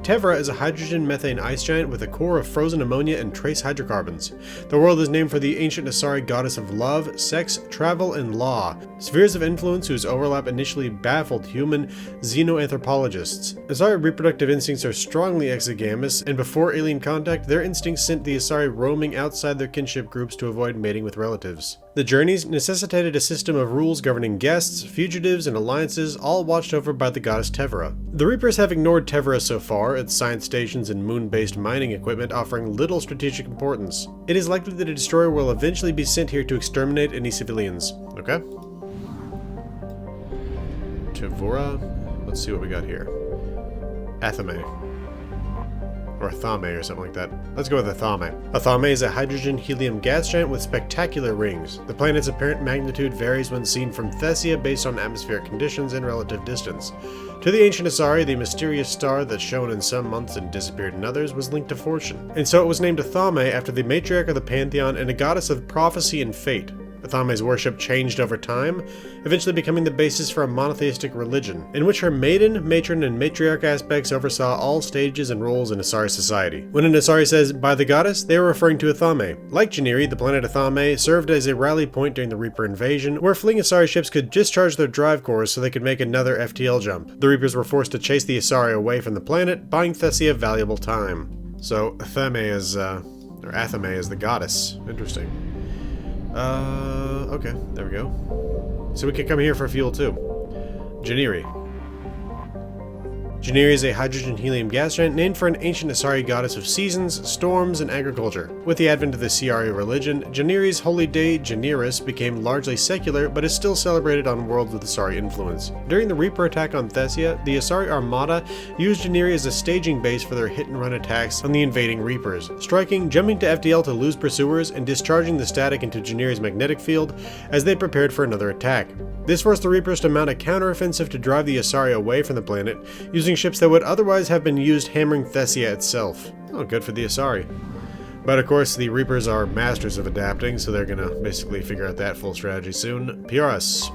Tevra is a hydrogen-methane ice giant with a core of frozen ammonia and trace hydrocarbons. The world is named for the ancient Asari goddess of love, sex, travel, and law, spheres of influence whose overlap initially baffled human xenoanthropologists. Asari reproductive instincts are strongly exogamous, and before alien contact, their instincts sent the Asari roaming outside their kinship groups to avoid mating with relatives. The journeys necessitated a system of rules governing guests, fugitives, and alliances, all watched over by the goddess Tevra. The Reapers have ignored Tevra so far, its science stations and moon-based mining equipment offering little strategic importance. It is likely that a destroyer will eventually be sent here to exterminate any civilians. Okay? Tevura? Let's see what we got here. Athame. Or Athame or something like that. Let's go with Athame. Athame is a hydrogen-helium gas giant with spectacular rings. The planet's apparent magnitude varies when seen from Thessia based on atmospheric conditions and relative distance. To the ancient Asari, the mysterious star that shone in some months and disappeared in others was linked to fortune, and so it was named Athame after the matriarch of the pantheon and a goddess of prophecy and fate. Athame's worship changed over time, eventually becoming the basis for a monotheistic religion, in which her maiden, matron, and matriarch aspects oversaw all stages and roles in Asari society. When an Asari says, by the goddess, they are referring to Athame. Like Janiri, the planet Athame served as a rally point during the Reaper invasion, where fleeing Asari ships could discharge their drive cores so they could make another FTL jump. The Reapers were forced to chase the Asari away from the planet, buying Thessia valuable time. So, Athame is the goddess. Interesting. okay, there we go. So we can come here for fuel too. Janiri. Janiri is a hydrogen-helium gas giant named for an ancient Asari goddess of seasons, storms, and agriculture. With the advent of the Ciari religion, Janiri's holy day, Janiris, became largely secular, but is still celebrated on worlds with Asari influence. During the Reaper attack on Thessia, the Asari Armada used Janiri as a staging base for their hit-and-run attacks on the invading Reapers, striking, jumping to FDL to lose pursuers, and discharging the static into Janiri's magnetic field as they prepared for another attack. This forced the Reapers to mount a counteroffensive to drive the Asari away from the planet, using ships that would otherwise have been used hammering Thessia itself. Oh, good for the Asari. But of course, the Reapers are masters of adapting, so they're gonna basically figure out that full strategy soon. PRS.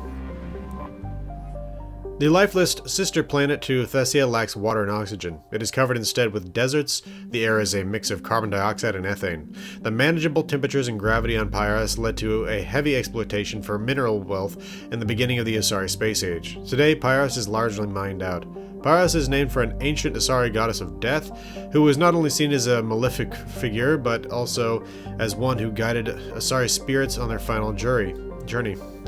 The lifeless sister planet to Thessia lacks water and oxygen. It is covered instead with deserts. The air is a mix of carbon dioxide and ethane. The manageable temperatures and gravity on Pyrrhus led to a heavy exploitation for mineral wealth in the beginning of the Asari space age. Today, Pyrrhus is largely mined out. Pyrrhus is named for an ancient Asari goddess of death, who was not only seen as a malefic figure, but also as one who guided Asari spirits on their final journey.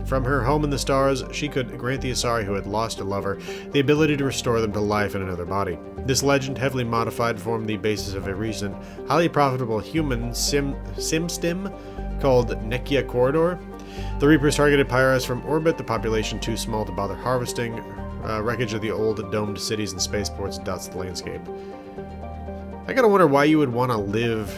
From her home in the stars, she could grant the Asari who had lost a lover the ability to restore them to life in another body. This legend, heavily modified, formed the basis of a recent, highly profitable human sim called Nekia Corridor. The Reapers targeted Pyrrhus from orbit, the population too small to bother harvesting. Wreckage of the old domed cities and spaceports dots the landscape. I gotta wonder why you would want to live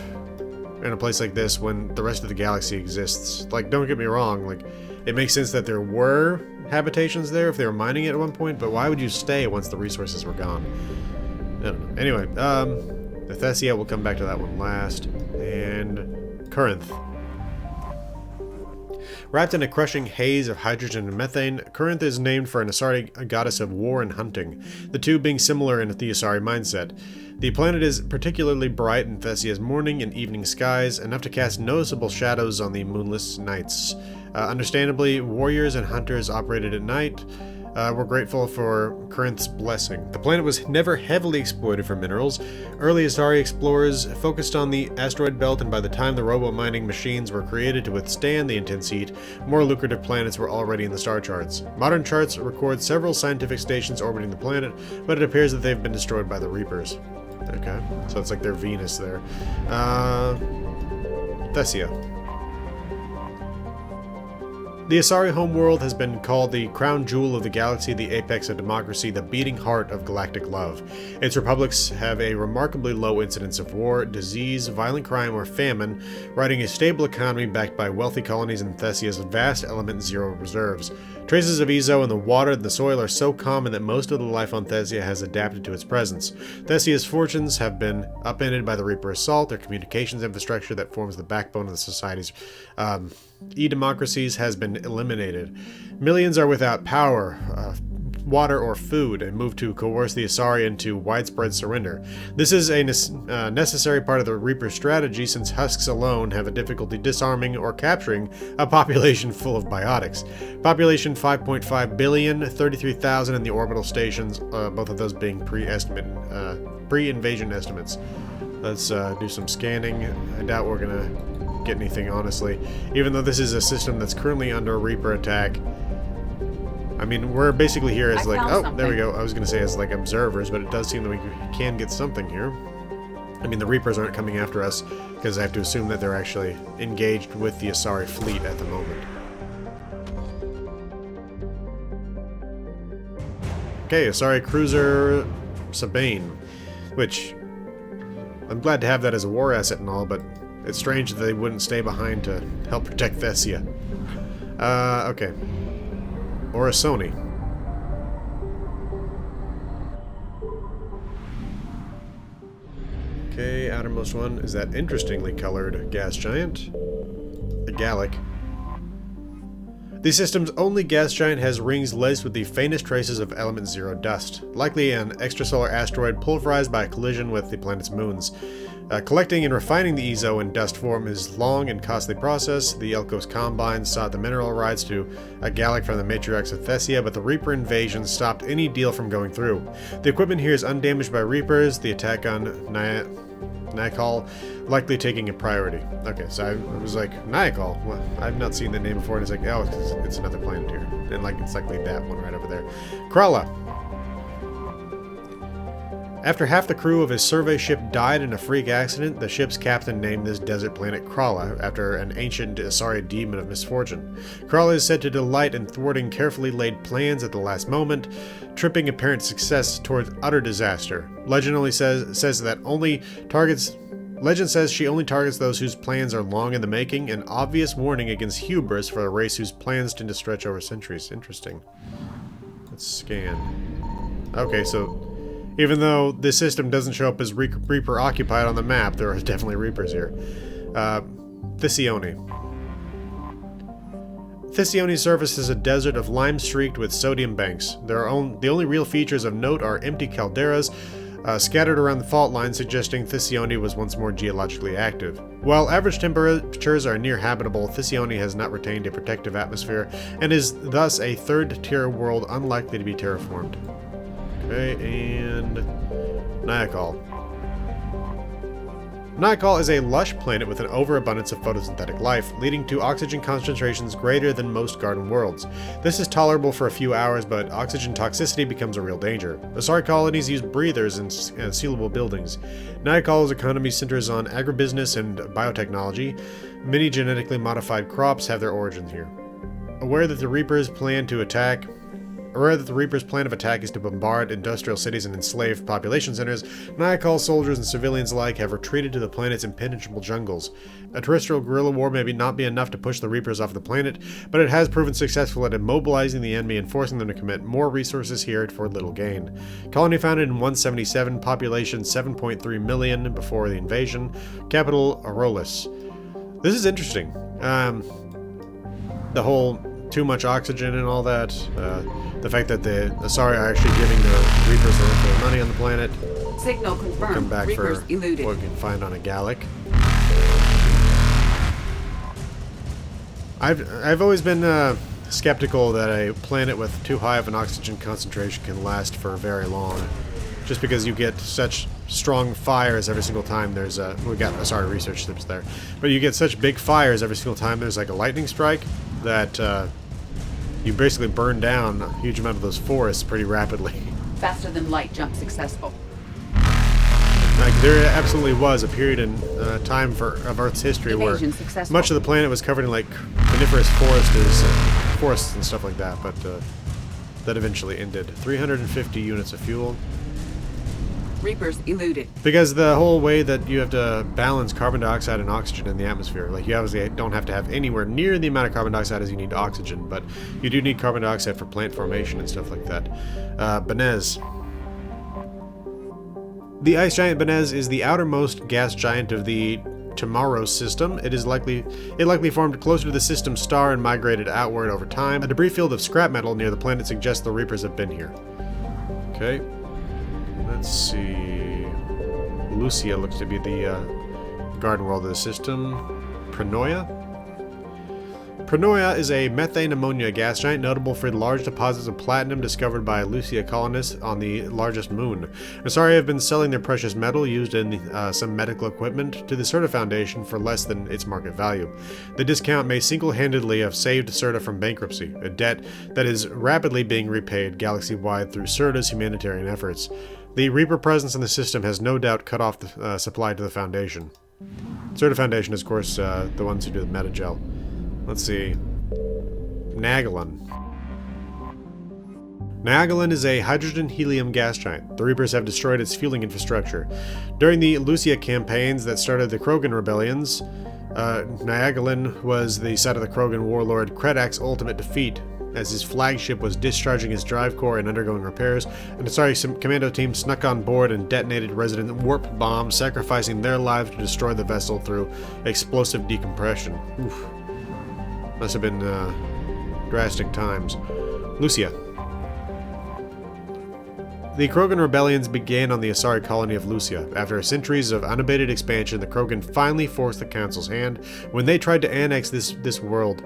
in a place like this when the rest of the galaxy exists. Like, don't get me wrong, like, it makes sense that there were habitations there if they were mining it at one point, but why would you stay once the resources were gone? I don't know. Anyway, the Thessia, we'll come back to that one last. And Corinth. Wrapped in a crushing haze of hydrogen and methane, Corinth is named for an Asari goddess of war and hunting, the two being similar in the Asari mindset. The planet is particularly bright in Thessia's morning and evening skies, enough to cast noticeable shadows on the moonless nights. Understandably, warriors and hunters operated at night. We're grateful for Corinth's blessing. The planet was never heavily exploited for minerals. Early Asari explorers focused on the asteroid belt, and by the time the robo-mining machines were created to withstand the intense heat, more lucrative planets were already in the star charts. Modern charts record several scientific stations orbiting the planet, but it appears that they've been destroyed by the Reapers. Okay, so it's like their Venus there. Thessia. The Asari homeworld has been called the crown jewel of the galaxy, the apex of democracy, the beating heart of galactic love. Its republics have a remarkably low incidence of war, disease, violent crime, or famine, riding a stable economy backed by wealthy colonies in Thessia's vast element zero reserves. Traces of Ezo in the water and the soil are so common that most of the life on Thessia has adapted to its presence. Thessia's fortunes have been upended by the Reaper assault. Their communications infrastructure that forms the backbone of the society's e-democracies has been eliminated. Millions are without power, water, or food, and move to coerce the Asari into widespread surrender. This is a necessary part of the Reaper strategy, since husks alone have a difficulty disarming or capturing a population full of biotics. Population 5.5 billion, 33,000 in the orbital stations, both of those being pre-invasion estimates. Let's do some scanning. I doubt we're gonna get anything, honestly. Even though this is a system that's currently under Reaper attack. I mean, we're basically here as like, oh, there we go. I was going to say as like observers, but it does seem that we can get something here. I mean, the Reapers aren't coming after us because I have to assume that they're actually engaged with the Asari fleet at the moment. Okay, Asari cruiser Sabine, which I'm glad to have that as a war asset and all, but it's strange that they wouldn't stay behind to help protect Thessia. Okay. Or a Sony. Okay, outermost one is that interestingly colored gas giant. The Gallic. The system's only gas giant has rings laced with the faintest traces of element zero dust, likely an extrasolar asteroid pulverized by a collision with the planet's moons. Collecting and refining the Ezo in dust form is a long and costly process. The Elkos Combine sought the mineral rights to a Gallic from the matriarchs of Thessia, but the Reaper invasion stopped any deal from going through. The equipment here is undamaged by Reapers. The attack on Nightcall likely taking a priority. Okay, so I was like, Nightcall? Well, I've not seen the name before, and it's like, oh, it's another planet here. And like, it's likely that one right over there. Krala. After half the crew of his survey ship died in a freak accident, the ship's captain named this desert planet Krala after an ancient Asari demon of misfortune. Krala is said to delight in thwarting carefully laid plans at the last moment, tripping apparent success towards utter disaster. Legend says she only targets those whose plans are long in the making, an obvious warning against hubris for a race whose plans tend to stretch over centuries. Interesting. Let's scan. Okay, so even though this system doesn't show up as Reaper occupied on the map, there are definitely Reapers here. Thysione. Thysione's surface is a desert of lime streaked with sodium banks. The only real features of note are empty calderas scattered around the fault line, suggesting Thysione was once more geologically active. While average temperatures are near habitable, Thysione has not retained a protective atmosphere and is thus a third-tier world unlikely to be terraformed. Okay, and Nightcall. Nightcall is a lush planet with an overabundance of photosynthetic life, leading to oxygen concentrations greater than most garden worlds. This is tolerable for a few hours, but oxygen toxicity becomes a real danger. Asari colonies use breathers in sealable buildings. Nightcall's economy centers on agribusiness and biotechnology. Many genetically modified crops have their origins here. Aware that the Reaper's plan of attack is to bombard industrial cities and enslave population centers, Nightcall soldiers and civilians alike have retreated to the planet's impenetrable jungles. A terrestrial guerrilla war may not be enough to push the Reapers off the planet, but it has proven successful at immobilizing the enemy and forcing them to commit more resources here for little gain. Colony founded in 177, population 7.3 million before the invasion, capital Arolis. This is interesting. The whole too much oxygen and all that. The fact that the Asari are actually giving the Reapers a little bit of money on the planet. Signal confirmed. Come back Reapers for eluded. what we can find on a Gallic. I've always been skeptical that a planet with too high of an oxygen concentration can last for very long, just because you get such strong fires every single time there's a... We got Asari research ships there, but you get such big fires every single time there's like a lightning strike that you basically burn down a huge amount of those forests pretty rapidly. Faster than light jump successful. Like, there absolutely was a period in time of Earth's history where much of the planet was covered in like coniferous forests and stuff like that, but that eventually ended. 350 units of fuel. Reapers eluded. Because the whole way that you have to balance carbon dioxide and oxygen in the atmosphere, like you obviously don't have to have anywhere near the amount of carbon dioxide as you need oxygen, but you do need carbon dioxide for plant formation and stuff like that. Benez. The ice giant Benez is the outermost gas giant of the Tomorrow system. It likely formed closer to the system's star and migrated outward over time. A debris field of scrap metal near the planet suggests the Reapers have been here. Okay. Let's see. Lucia looks to be the garden world of the system. Prenoia? Prenoia is a methane ammonia gas giant notable for large deposits of platinum discovered by Lucia colonists on the largest moon. Asari have been selling their precious metal used in some medical equipment to the Serta Foundation for less than its market value. The discount may single-handedly have saved Serta from bankruptcy, a debt that is rapidly being repaid galaxy-wide through Serta's humanitarian efforts. The Reaper presence in the system has no doubt cut off the supply to the Foundation. Serta Foundation is, of course, the ones who do the metagel. Let's see. Nagalan. Nagalan is a hydrogen-helium gas giant. The Reapers have destroyed its fueling infrastructure. During the Lucia campaigns that started the Krogan rebellions, Nagalan was the site of the Krogan warlord Kredak's ultimate defeat, as his flagship was discharging his drive core and undergoing repairs. An Asari commando team snuck on board and detonated resident warp bombs, sacrificing their lives to destroy the vessel through explosive decompression. Oof. Must have been drastic times. Lucia. The Krogan rebellions began on the Asari colony of Lucia. After centuries of unabated expansion, the Krogan finally forced the Council's hand when they tried to annex this world.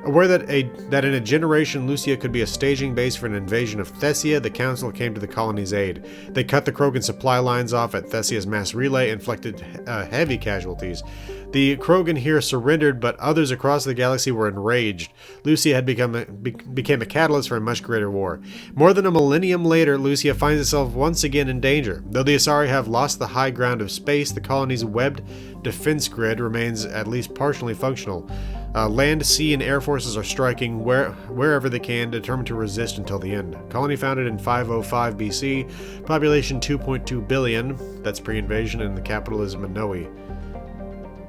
Aware that in a generation Lucia could be a staging base for an invasion of Thessia, the Council came to the colony's aid. They cut the Krogan supply lines off at Thessia's mass relay, inflicted heavy casualties. The Krogan here surrendered, but others across the galaxy were enraged. Lucia had became a catalyst for a much greater war. More than a millennium later, Lucia finds itself once again in danger. Though the Asari have lost the high ground of space, the colony's webbed defense grid remains at least partially functional. Land, sea, and air forces are striking wherever they can, determined to resist until the end. Colony founded in 505 BC, population 2.2 billion, that's pre-invasion, and the capital is Minoe.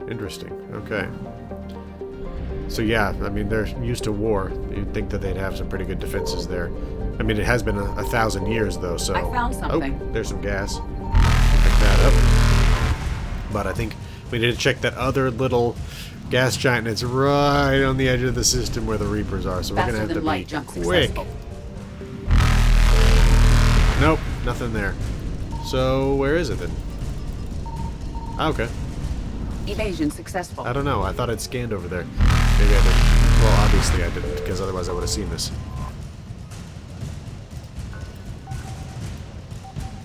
Interesting, okay. So yeah, I mean, they're used to war. You'd think that they'd have some pretty good defenses there. I mean, it has been 1,000 years, though, so... I found something. Oh, there's some gas. Pick that up. But I think we need to check that other little gas giant. It's right on the edge of the system where the Reapers are, so we're gonna have to be quick. Nope, nothing there. So where is it then? Ah, okay. Evasion successful. I don't know. I thought I'd scanned over there. Maybe I didn't. Well, obviously I didn't, because otherwise I would have seen this.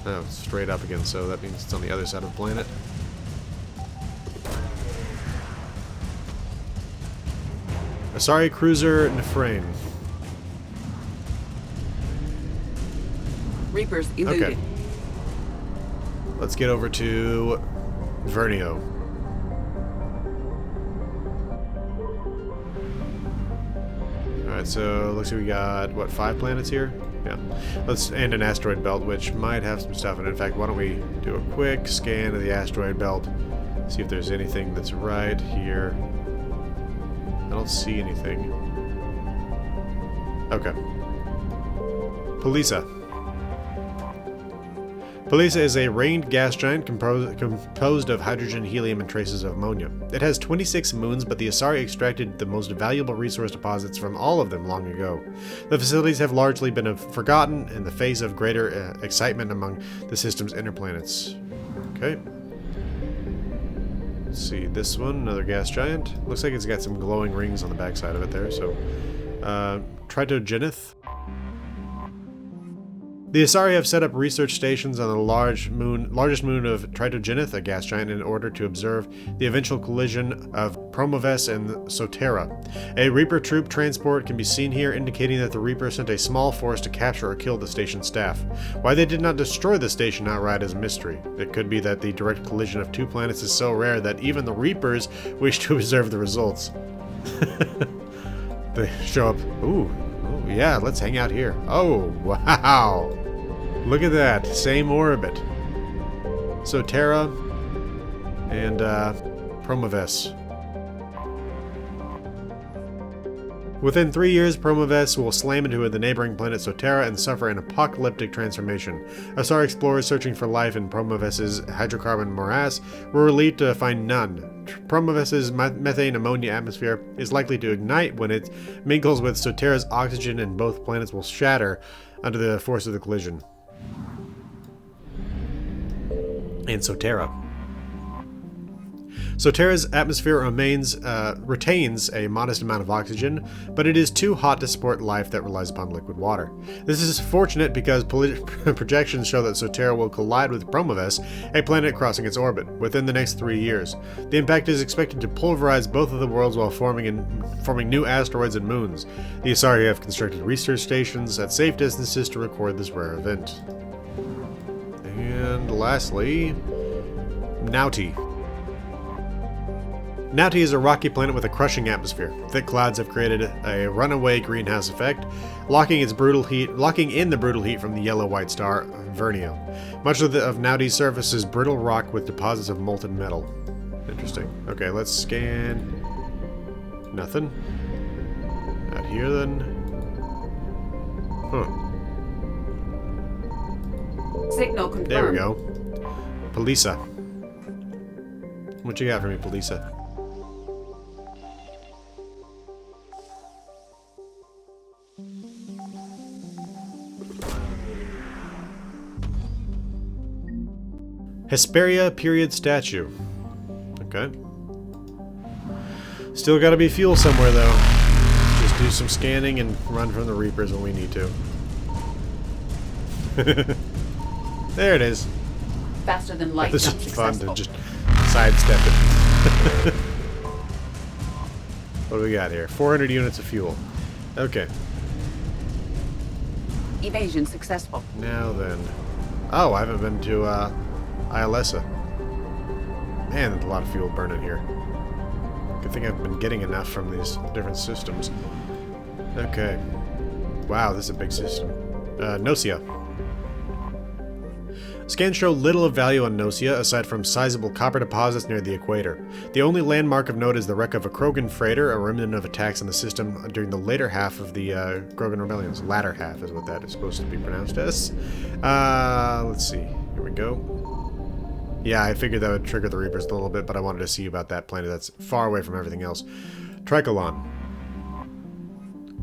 Oh, it's straight up again, so that means it's on the other side of the planet. Asari cruiser Nefrane. Reapers eluded. Okay. Let's get over to Vernio. Alright, so looks like we got, what, 5 planets here? Yeah. And an asteroid belt, which might have some stuff in it. In fact, why don't we do a quick scan of the asteroid belt, see if there's anything that's right here. I don't see anything. Okay. Polisa. Polisa is a ringed gas giant composed of hydrogen, helium, and traces of ammonia. It has 26 moons, but the Asari extracted the most valuable resource deposits from all of them long ago. The facilities have largely been forgotten in the face of greater excitement among the system's inner planets. Okay. Let's see, this one, another gas giant. Looks like it's got some glowing rings on the backside of it there, so... Tritogenith. The Asari have set up research stations on the largest moon of Tritogenith, a gas giant, in order to observe the eventual collision of Promoves and Sotera. A Reaper troop transport can be seen here, indicating that the Reaper sent a small force to capture or kill the station staff. Why they did not destroy the station outright is a mystery. It could be that the direct collision of 2 planets is so rare that even the Reapers wish to observe the results. They show up. Ooh, yeah, let's hang out here. Oh, wow. Look at that. Same orbit. Sotera and Promoves. Within 3 years, Promoves will slam into the neighboring planet Sotera and suffer an apocalyptic transformation. Asari explorers searching for life in Promoves's hydrocarbon morass were relieved to find none. Promoves's methane ammonia atmosphere is likely to ignite when it mingles with Sotera's oxygen, and both planets will shatter under the force of the collision. And Sotera. Sotera's atmosphere retains a modest amount of oxygen, but it is too hot to support life that relies upon liquid water. This is fortunate because projections show that Sotera will collide with Promoves, a planet crossing its orbit, within the next 3 years. The impact is expected to pulverize both of the worlds while forming new asteroids and moons. The Asari have constructed research stations at safe distances to record this rare event. And lastly, Nauti. Nauti is a rocky planet with a crushing atmosphere. Thick clouds have created a runaway greenhouse effect, locking in the brutal heat from the yellow-white star Vernio. Much of Nauti's surface is brittle rock with deposits of molten metal. Interesting. Okay, let's scan. Nothing. Not here then. Huh. Signal confirmed. There we go. Polisa. What you got for me, Polisa? Hesperia period statue. Okay. Still gotta be fuel somewhere though. do some scanning and run from the Reapers when we need to. There it is. Faster than light. This is fun to just sidestep it. What do we got here? 400 units of fuel. Okay. Evasion successful. Now then. Oh, I haven't been to Iolessa. Man, there's a lot of fuel burning here. Good thing I've been getting enough from these different systems. Okay. Wow, this is a big system. Nocia. Scans show little of value on Nocia, aside from sizable copper deposits near the equator. The only landmark of note is the wreck of a Krogan freighter, a remnant of attacks on the system during the later half of the Krogan rebellions. Latter half is what that is supposed to be pronounced as. Let's see. Here we go. Yeah, I figured that would trigger the Reapers a little bit, but I wanted to see about that planet that's far away from everything else. Tricolon.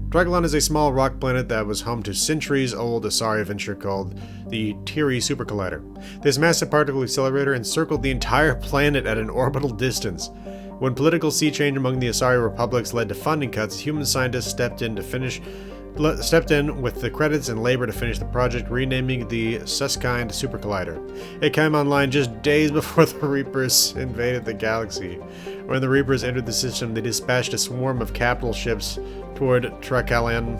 Tricolon is a small rock planet that was home to centuries-old Asari venture called the Tiri Super Collider. This massive particle accelerator encircled the entire planet at an orbital distance. When political sea change among the Asari republics led to funding cuts, human scientists stepped in with the credits and labor to finish the project, renaming the Susskind Super Collider. It came online just days before the Reapers invaded the galaxy. When the Reapers entered the system, they dispatched a swarm of capital ships toward Tricolon,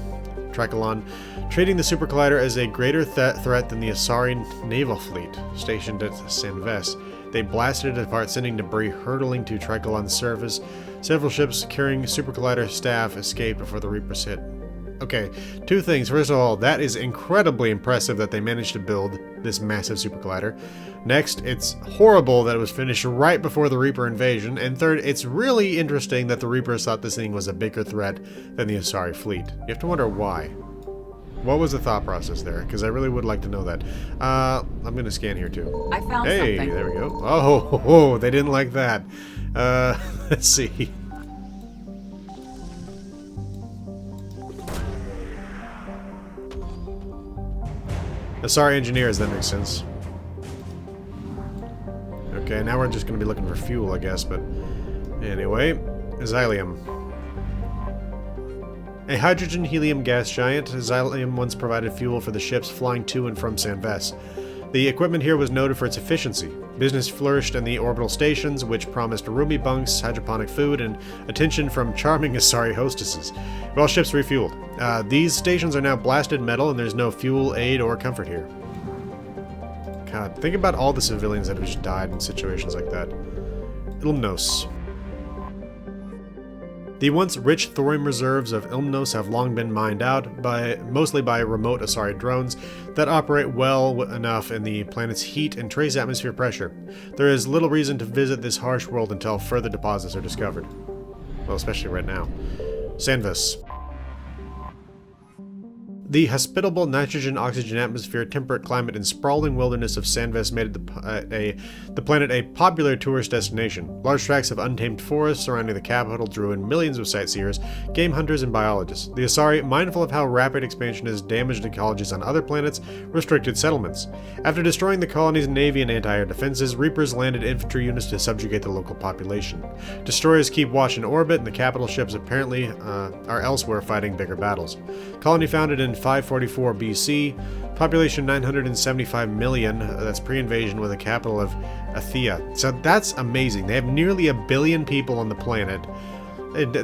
treating the Super Collider as a greater threat than the Asari naval fleet stationed at Sanves. They blasted it apart, sending debris hurtling to Tricolon's surface. Several ships carrying Super Collider staff escaped before the Reapers hit. Okay, two things. First of all, that is incredibly impressive that they managed to build this massive Super Collider. Next, it's horrible that it was finished right before the Reaper invasion. And third, it's really interesting that the Reapers thought this thing was a bigger threat than the Asari fleet. You have to wonder why. What was the thought process there? Because I really would like to know that. I'm going to scan here too. I found something. Hey, there we go. Oh, they didn't like that. Let's see. Asari engineers, that makes sense. Okay, now we're just going to be looking for fuel, I guess, but anyway, xylium. A hydrogen-helium gas giant, xylium once provided fuel for the ships flying to and from Sanves. The equipment here was noted for its efficiency. Business flourished in the orbital stations, which promised roomy bunks, hydroponic food, and attention from charming Asari hostesses, while ships refueled. These stations are now blasted metal, and there's no fuel, aid, or comfort here. God, think about all the civilians that have just died in situations like that. Ilmnos. The once rich thorium reserves of Ilmnos have long been mined out, mostly by remote Asari drones that operate well enough in the planet's heat and trace atmosphere pressure. There is little reason to visit this harsh world until further deposits are discovered. Well, especially right now. Sanves. The hospitable nitrogen-oxygen atmosphere, temperate climate, and sprawling wilderness of Sanves made the planet a popular tourist destination. Large tracts of untamed forest surrounding the capital drew in millions of sightseers, game hunters, and biologists. The Asari, mindful of how rapid expansion has damaged ecologies on other planets, restricted settlements. After destroying the colony's navy and anti-air defenses, Reapers landed infantry units to subjugate the local population. Destroyers keep watch in orbit, and the capital ships apparently are elsewhere fighting bigger battles. Colony founded in 544 BC, population 975 million, that's pre-invasion, with a capital of Athena. So that's amazing. They have nearly 1 billion people on the planet.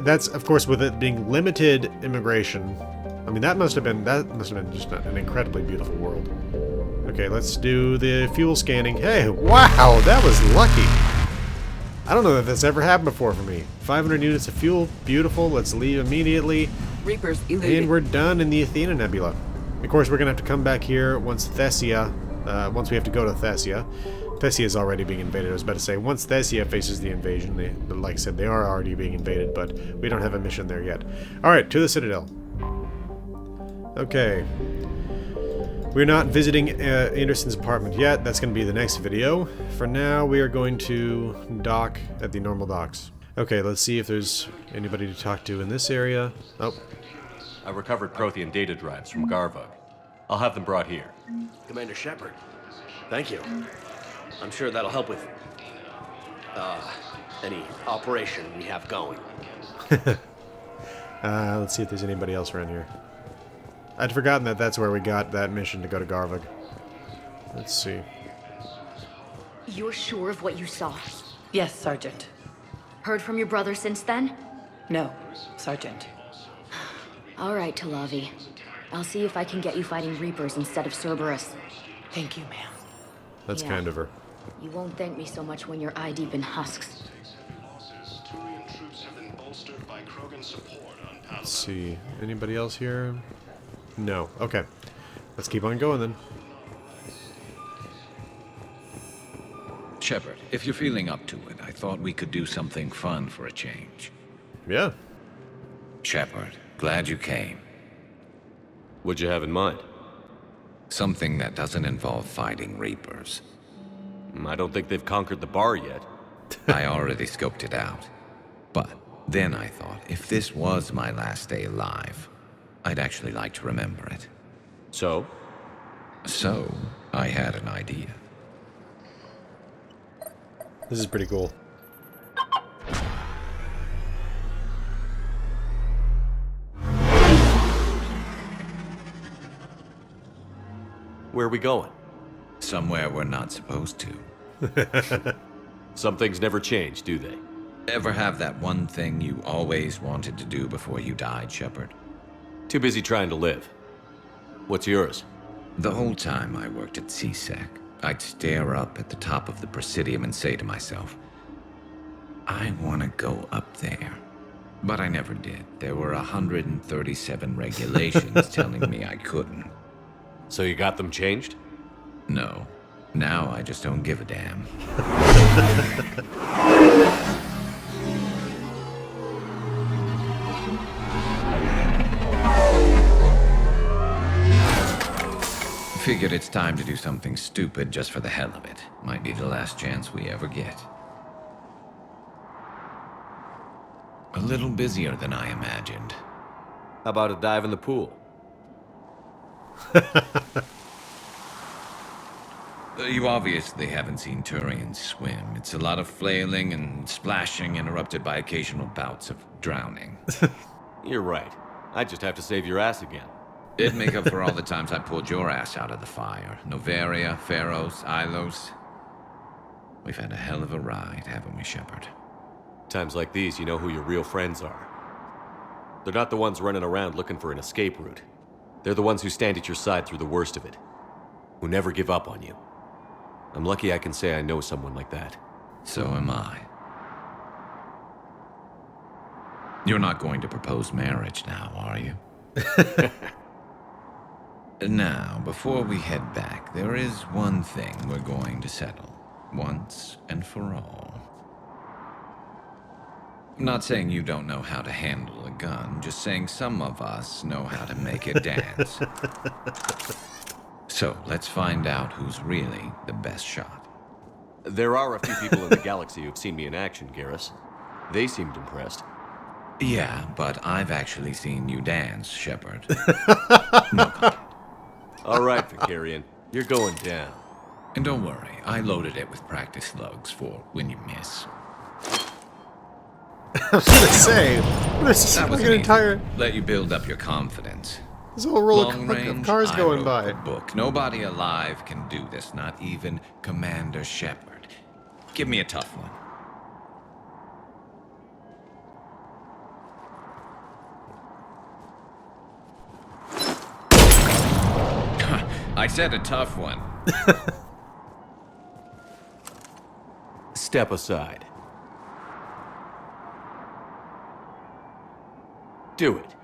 That's, of course, with it being limited immigration. I mean, that must have been just an incredibly beautiful world. Okay, let's do the fuel scanning. Hey, wow, that was lucky. I don't know if that's ever happened before for me. 500 units of fuel, beautiful. Let's leave immediately. Reapers eluded. And we're done in the Athena Nebula. Of course, we're going to have to come back here once Thessia, once we have to go to Thessia. Thessia is already being invaded, I was about to say. Once Thessia faces the invasion, like I said, they are already being invaded, but we don't have a mission there yet. Alright, to the Citadel. Okay. We're not visiting Anderson's apartment yet. That's going to be the next video. For now, we are going to dock at the normal docks. Okay, let's see if there's anybody to talk to in this area. Oh. I recovered Prothean data drives from Garvug. I'll have them brought here. Commander Shepard, thank you. I'm sure that'll help with any operation we have going. Let's see if there's anybody else around here. I'd forgotten that that's where we got that mission to go to Garvik. Let's see. You're sure of what you saw? Yes, Sergeant. Heard from your brother since then? No, Sergeant. All right, Talavi. I'll see if I can get you fighting Reapers instead of Cerberus. Thank you, ma'am. That's kind of her. You won't thank me so much when you're eye-deep in husks. Let's see. Anybody else here? No. Okay. Let's keep on going then. Shepard, if you're feeling up to it, I thought we could do something fun for a change. Yeah. Shepard, glad you came. What'd you have in mind? Something that doesn't involve fighting Reapers. I don't think they've conquered the bar yet. I already scoped it out. But then I thought, if this was my last day alive, I'd actually like to remember it. So? So, I had an idea. This is pretty cool. Where are we going? Somewhere we're not supposed to. Some things never change, do they? Ever have that one thing you always wanted to do before you died, Shepard? Too busy trying to live. What's yours? The whole time I worked at CSEC, I'd stare up at the top of the Presidium and say to myself, I want to go up there. But I never did. There were 137 regulations telling me I couldn't. So you got them changed? No. Now I just don't give a damn. Figured it's time to do something stupid just for the hell of it. Might be the last chance we ever get. A little busier than I imagined. How about a dive in the pool? You obviously haven't seen Turians swim. It's a lot of flailing and splashing, interrupted by occasional bouts of drowning. You're right. I just have to save your ass again. It'd make up for all the times I pulled your ass out of the fire. Noveria, Pharos, Ilos. We've had a hell of a ride, haven't we, Shepard? Times like these, you know who your real friends are. They're not the ones running around looking for an escape route. They're the ones who stand at your side through the worst of it. Who never give up on you. I'm lucky I can say I know someone like that. So am I. You're not going to propose marriage now, are you? Now, before we head back, there is one thing we're going to settle. Once and for all. I'm not saying you don't know how to handle a gun, just saying some of us know how to make it dance. So, let's find out who's really the best shot. There are a few people in the galaxy who've seen me in action, Garrus. They seemed impressed. Yeah, but I've actually seen you dance, Shepard. All right, Vicarian. You're going down. And don't worry, I loaded it with practice slugs for when you miss. I was gonna say, this that was an entire... Let you build up your confidence. There's a whole roll of cars going by. Book. Nobody alive can do this, not even Commander Shepard. Give me a tough one. I said a tough one. Step aside. Do it.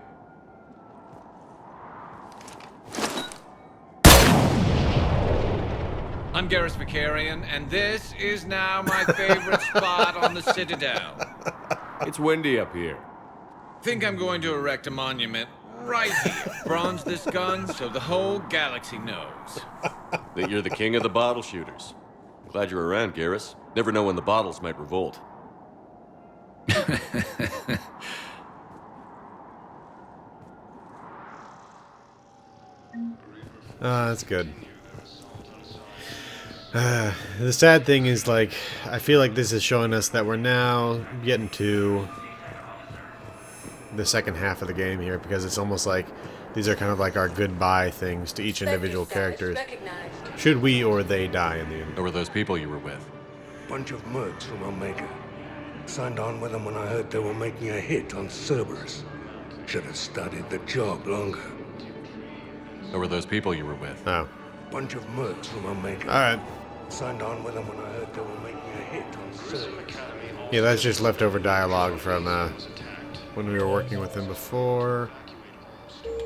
I'm Garrus Vicarian, and this is now my favorite spot on the Citadel. It's windy up here. Think I'm going to erect a monument right here. Bronze this gun so the whole galaxy knows. That you're the king of the bottle shooters. Glad you're around, Garrus. Never know when the bottles might revolt. That's good. The sad thing is, like, I feel like this is showing us that we're now getting to the second half of the game here, because it's almost like these are kind of like our goodbye things to each individual character. Should we or they die in the end? Who were those people you were with? Bunch of mercs from Omega. Signed on with them when I heard they were making a hit on Cerberus. Should have studied the job longer. Who were those people you were with? Oh. Bunch of mercs from Omega. Alright. Signed on with them when I heard they were making a hit on Cerberus. Yeah, that's just leftover dialogue from when we were working with him before.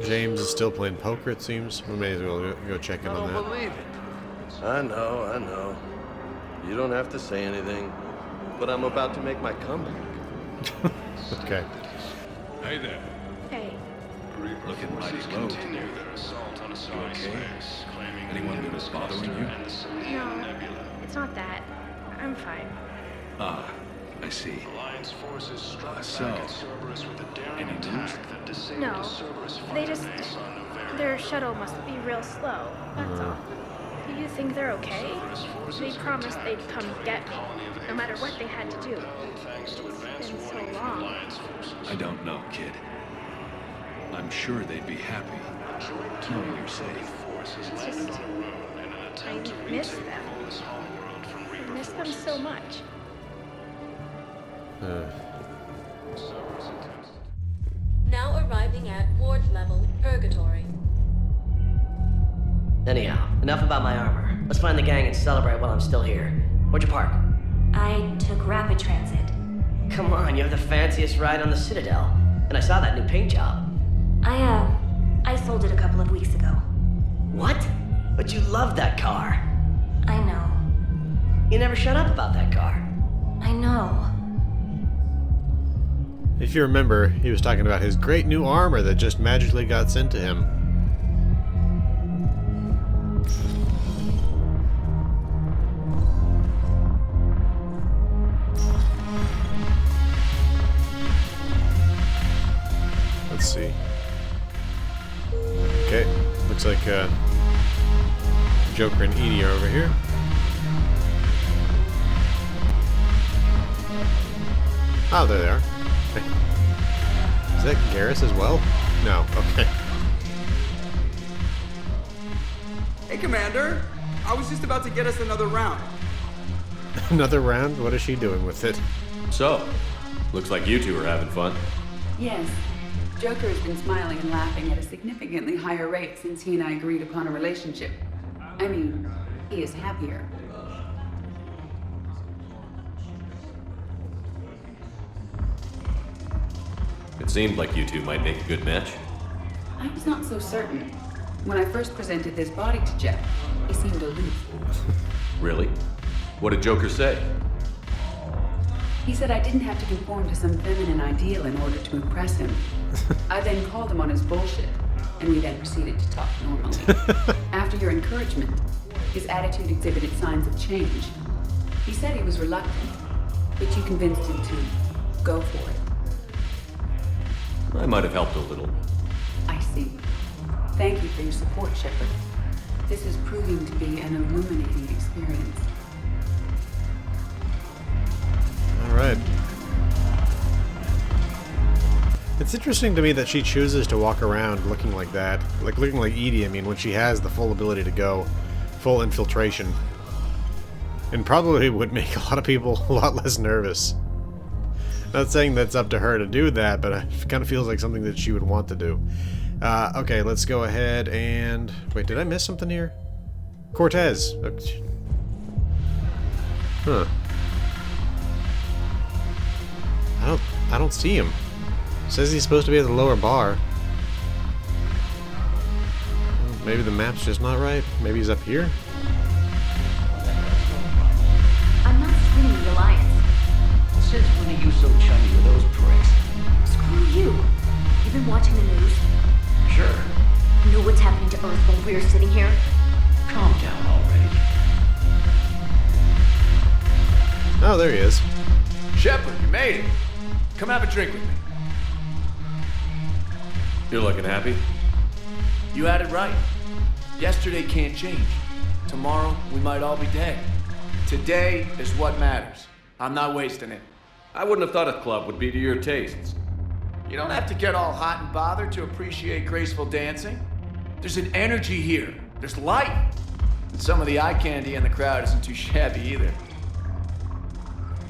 James is still playing poker, it seems. We may as well go check in on that. I don't believe it. I know. You don't have to say anything, but I'm about to make my comeback. Okay. Hey there. Hey. Looking mighty low. You okay? Anyone been bothering you? No, it's not that. I'm fine. Ah, I see. So, any news? No, they just... Their shuttle must be real slow, that's all. Do you think they're okay? They promised they'd come get me, no matter what they had to do. It's been so long. I don't know, kid. I'm sure they'd be happy knowing you're safe. It's just... I miss them. I miss them so much. Now arriving at ward level purgatory. Anyhow, enough about my armor. Let's find the gang and celebrate while I'm still here. Where'd you park? I took rapid transit. Come on, you have the fanciest ride on the Citadel. And I saw that new paint job. I sold it a couple of weeks ago. What? But you loved that car. I know. You never shut up about that car. I know. If you remember, he was talking about his great new armor that just magically got sent to him. Let's see. Okay, looks like Joker and Edie are over here. Oh, there they are. Is that Garrus as well? No, okay. Hey, Commander. I was just about to get us another round. Another round? What is she doing with it? So, looks like you two are having fun. Yes. Joker has been smiling and laughing at a significantly higher rate since he and I agreed upon a relationship. I mean, he is happier. It seemed like you two might make a good match. I was not so certain. When I first presented this body to Jeff, he seemed aloof. Really? What did Joker say? He said I didn't have to conform to some feminine ideal in order to impress him. I then called him on his bullshit, and we then proceeded to talk normally. After your encouragement, his attitude exhibited signs of change. He said he was reluctant, but you convinced him to go for it. I might have helped a little. I see. Thank you for your support, Shepard. This is proving to be an illuminating experience. Alright. It's interesting to me that she chooses to walk around looking like that. Like, looking like Edie, I mean, when she has the full ability to go full infiltration. And probably would make a lot of people a lot less nervous. Not saying that's up to her to do that, but it kind of feels like something that she would want to do. Okay, let's go ahead and... Wait, did I miss something here? Cortez. Huh. I don't see him. It says he's supposed to be at the lower bar. Maybe the map's just not right. Maybe he's up here? I'm not screwing the Alliance. Since when are you so chummy with those pricks? Screw you. You've been watching the news? Sure. Know what's happening to Earth while we're sitting here? Calm down already. Oh, there he is. Shepard, you made it. Come have a drink with me. You're looking happy? You had it right. Yesterday can't change. Tomorrow, we might all be dead. Today is what matters. I'm not wasting it. I wouldn't have thought a club would be to your tastes. You don't have to get all hot and bothered to appreciate graceful dancing. There's an energy here. There's life. And some of the eye candy in the crowd isn't too shabby either.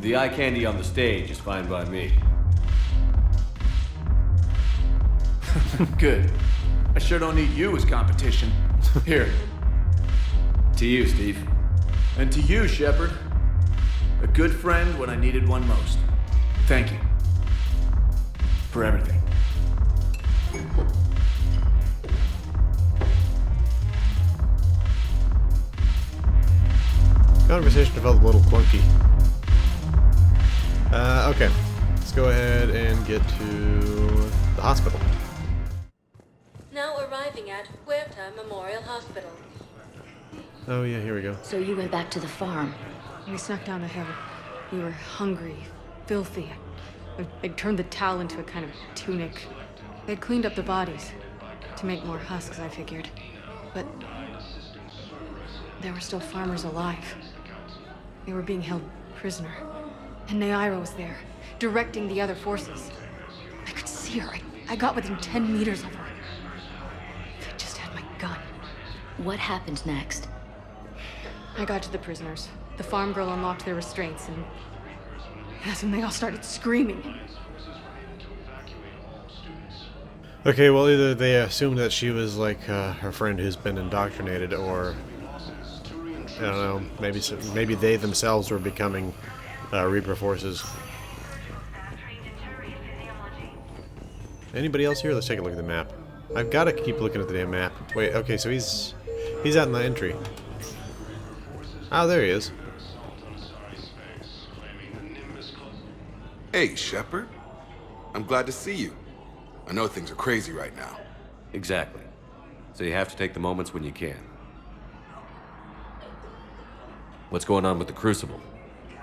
The eye candy on the stage is fine by me. Good. I sure don't need you as competition. Here. To you, Steve. And to you, Shepard. A good friend when I needed one most. Thank you. For everything. Conversation developed a little clunky. Okay. Let's go ahead and get to the hospital. Now arriving at Huerta Memorial Hospital. Oh yeah, here we go. So you went back to the farm. We snuck down the hill. We were hungry, filthy. They'd turned the towel into a kind of tunic. They'd cleaned up the bodies to make more husks, I figured. But there were still farmers alive. They were being held prisoner. And Naira was there, directing the other forces. I could see her. I got within 10 meters of her. If I just had my gun. What happened next? I got to the prisoners. The farm girl unlocked their restraints, and that's when they all started screaming. Okay, well, either they assumed that she was like her friend who's been indoctrinated, or I don't know, maybe they themselves were becoming Reaper forces. Anybody else here? Let's take a look at the map. I've got to keep looking at the damn map. Wait, okay, so he's out in the entry. Oh, there he is. Hey, Shepard. I'm glad to see you. I know things are crazy right now. Exactly. So you have to take the moments when you can. What's going on with the Crucible?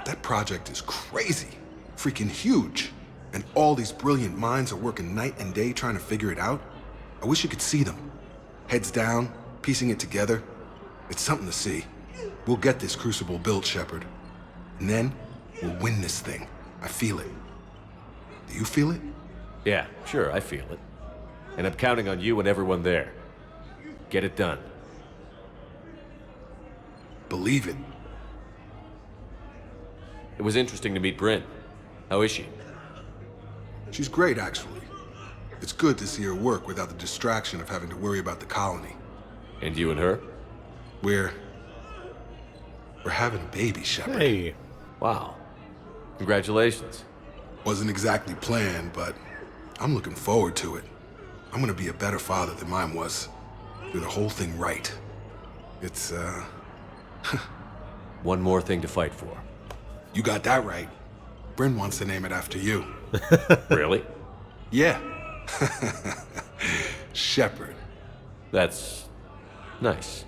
That project is crazy. Freaking huge. And all these brilliant minds are working night and day trying to figure it out. I wish you could see them. Heads down, piecing it together. It's something to see. We'll get this Crucible built, Shepard. And then, we'll win this thing. I feel it. Do you feel it? Yeah, sure, I feel it. And I'm counting on you and everyone there. Get it done. Believe it. It was interesting to meet Bryn. How is she? She's great, actually. It's good to see her work without the distraction of having to worry about the colony. And you and her? We're having a baby, Shepard. Hey. Wow. Congratulations. Wasn't exactly planned, but I'm looking forward to it. I'm gonna be a better father than mine was. Do the whole thing right. It's, One more thing to fight for. You got that right. Bryn wants to name it after you. Really? Yeah. Shepard. That's nice.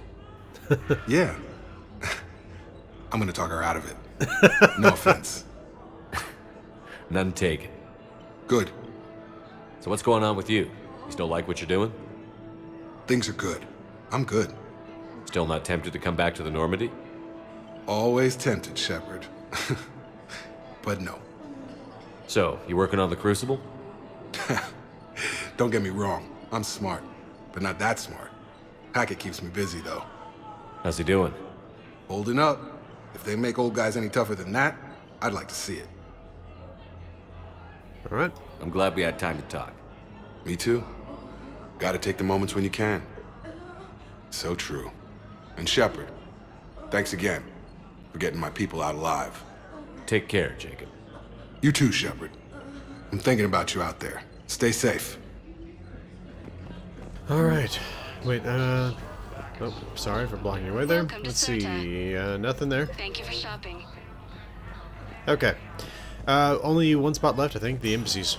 Yeah. I'm gonna talk her out of it. No offense. None taken. Good. So what's going on with you? You still like what you're doing? Things are good. I'm good. Still not tempted to come back to the Normandy? Always tempted, Shepard. But no. So, you working on the Crucible? Don't get me wrong. I'm smart. But not that smart. Hackett keeps me busy, though. How's he doing? Holding up. If they make old guys any tougher than that, I'd like to see it. All right. I'm glad we had time to talk. Me too. Gotta take the moments when you can. So true. And Shepard, thanks again for getting my people out alive. Take care, Jacob. You too, Shepard. I'm thinking about you out there. Stay safe. All right. Wait, oh, sorry for blocking your way there. Let's see, nothing there. Thank you for shopping. Okay. Only one spot left, I think, the embassies.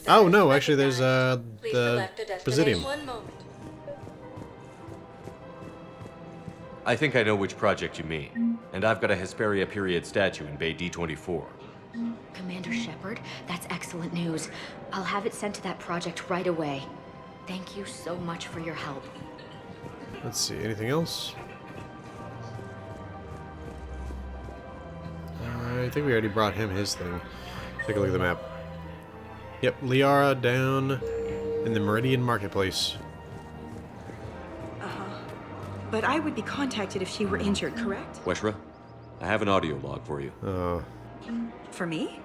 Oh, no, actually, there's, the Presidium. I think I know which project you mean. And I've got a Hesperia period statue in Bay D24. Commander Shepard, that's excellent news. I'll have it sent to that project right away. Thank you so much for your help. Let's see, anything else? I think we already brought him his thing. Take a look at the map. Yep, Liara down in the Meridian Marketplace. But I would be contacted if she were injured, correct? Weshra, I have an audio log for you. For me?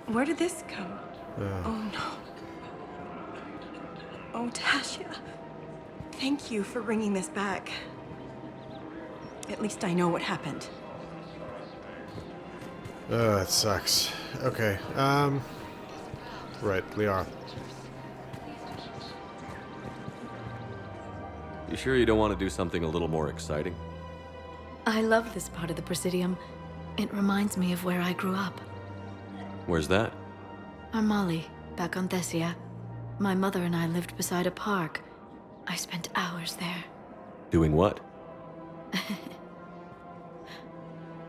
Where did this come? Oh no. Oh, Tasha. Thank you for bringing this back. At least I know what happened. That sucks. Okay, right, Liara. You sure you don't want to do something a little more exciting? I love this part of the Presidium. It reminds me of where I grew up. Where's that? Armali, back on Thessia. My mother and I lived beside a park. I spent hours there. Doing what?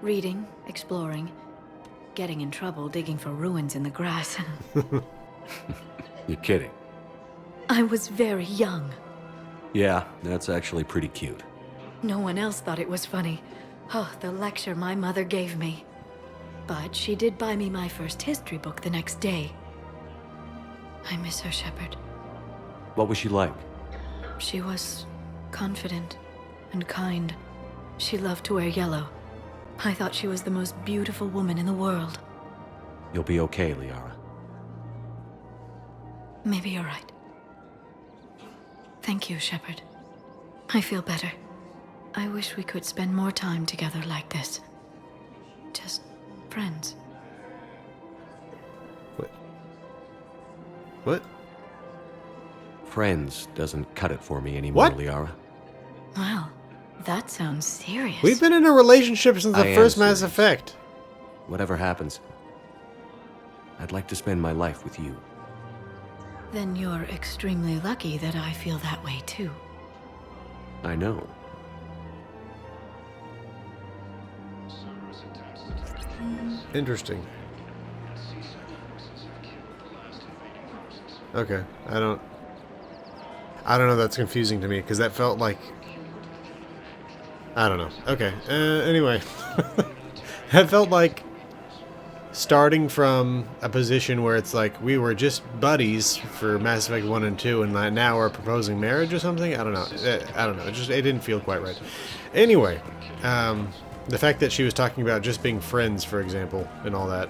Reading, exploring, getting in trouble digging for ruins in the grass. You're kidding. I was very young. Yeah, that's actually pretty cute. No one else thought it was funny. Oh, the lecture my mother gave me. But she did buy me my first history book the next day. I miss her, Shepard. What was she like? She was confident and kind. She loved to wear yellow. I thought she was the most beautiful woman in the world. You'll be okay, Liara. Maybe you're right. Thank you, Shepard. I feel better. I wish we could spend more time together like this. Just friends. What? Friends doesn't cut it for me anymore, What? Liara. Wow, that sounds serious. We've been in a relationship since the I am first Mass serious. Effect. Whatever happens, I'd like to spend my life with you. Then you're extremely lucky that I feel that way too. I know. Interesting. Okay, I don't know, that's confusing to me, because that felt like... I don't know. Okay, anyway. That felt like starting from a position where it's like, we were just buddies for Mass Effect 1 and 2, and now we're proposing marriage or something? I don't know. It didn't feel quite right. Anyway, the fact that she was talking about just being friends, for example, and all that.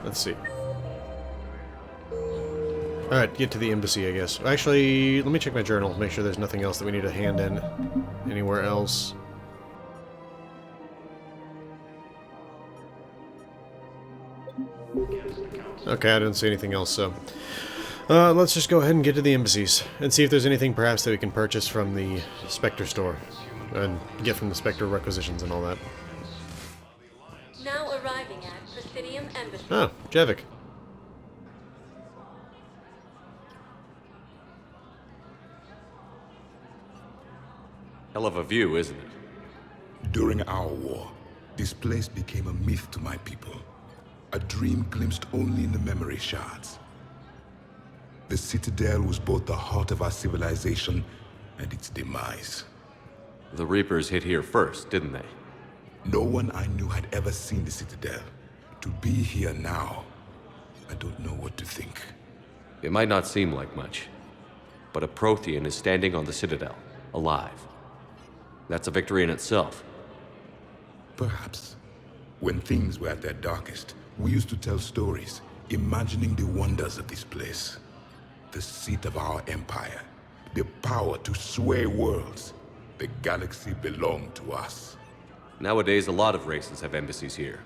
Let's see. Alright, get to the embassy, I guess. Actually, let me check my journal, make sure there's nothing else that we need to hand in anywhere else. Okay, I didn't see anything else, so... let's just go ahead and get to the embassies, and see if there's anything perhaps that we can purchase from the Spectre store, and get from the Spectre requisitions and all that. Now arriving at Presidium Embassy. Oh, Javik. Hell of a view, isn't it? During our war, this place became a myth to my people. A dream glimpsed only in the memory shards. The Citadel was both the heart of our civilization and its demise. The Reapers hit here first, didn't they? No one I knew had ever seen the Citadel. To be here now, I don't know what to think. It might not seem like much, but a Prothean is standing on the Citadel, alive. That's a victory in itself. Perhaps. When things were at their darkest, we used to tell stories, imagining the wonders of this place. The seat of our empire, the power to sway worlds. The galaxy belonged to us. Nowadays, a lot of races have embassies here.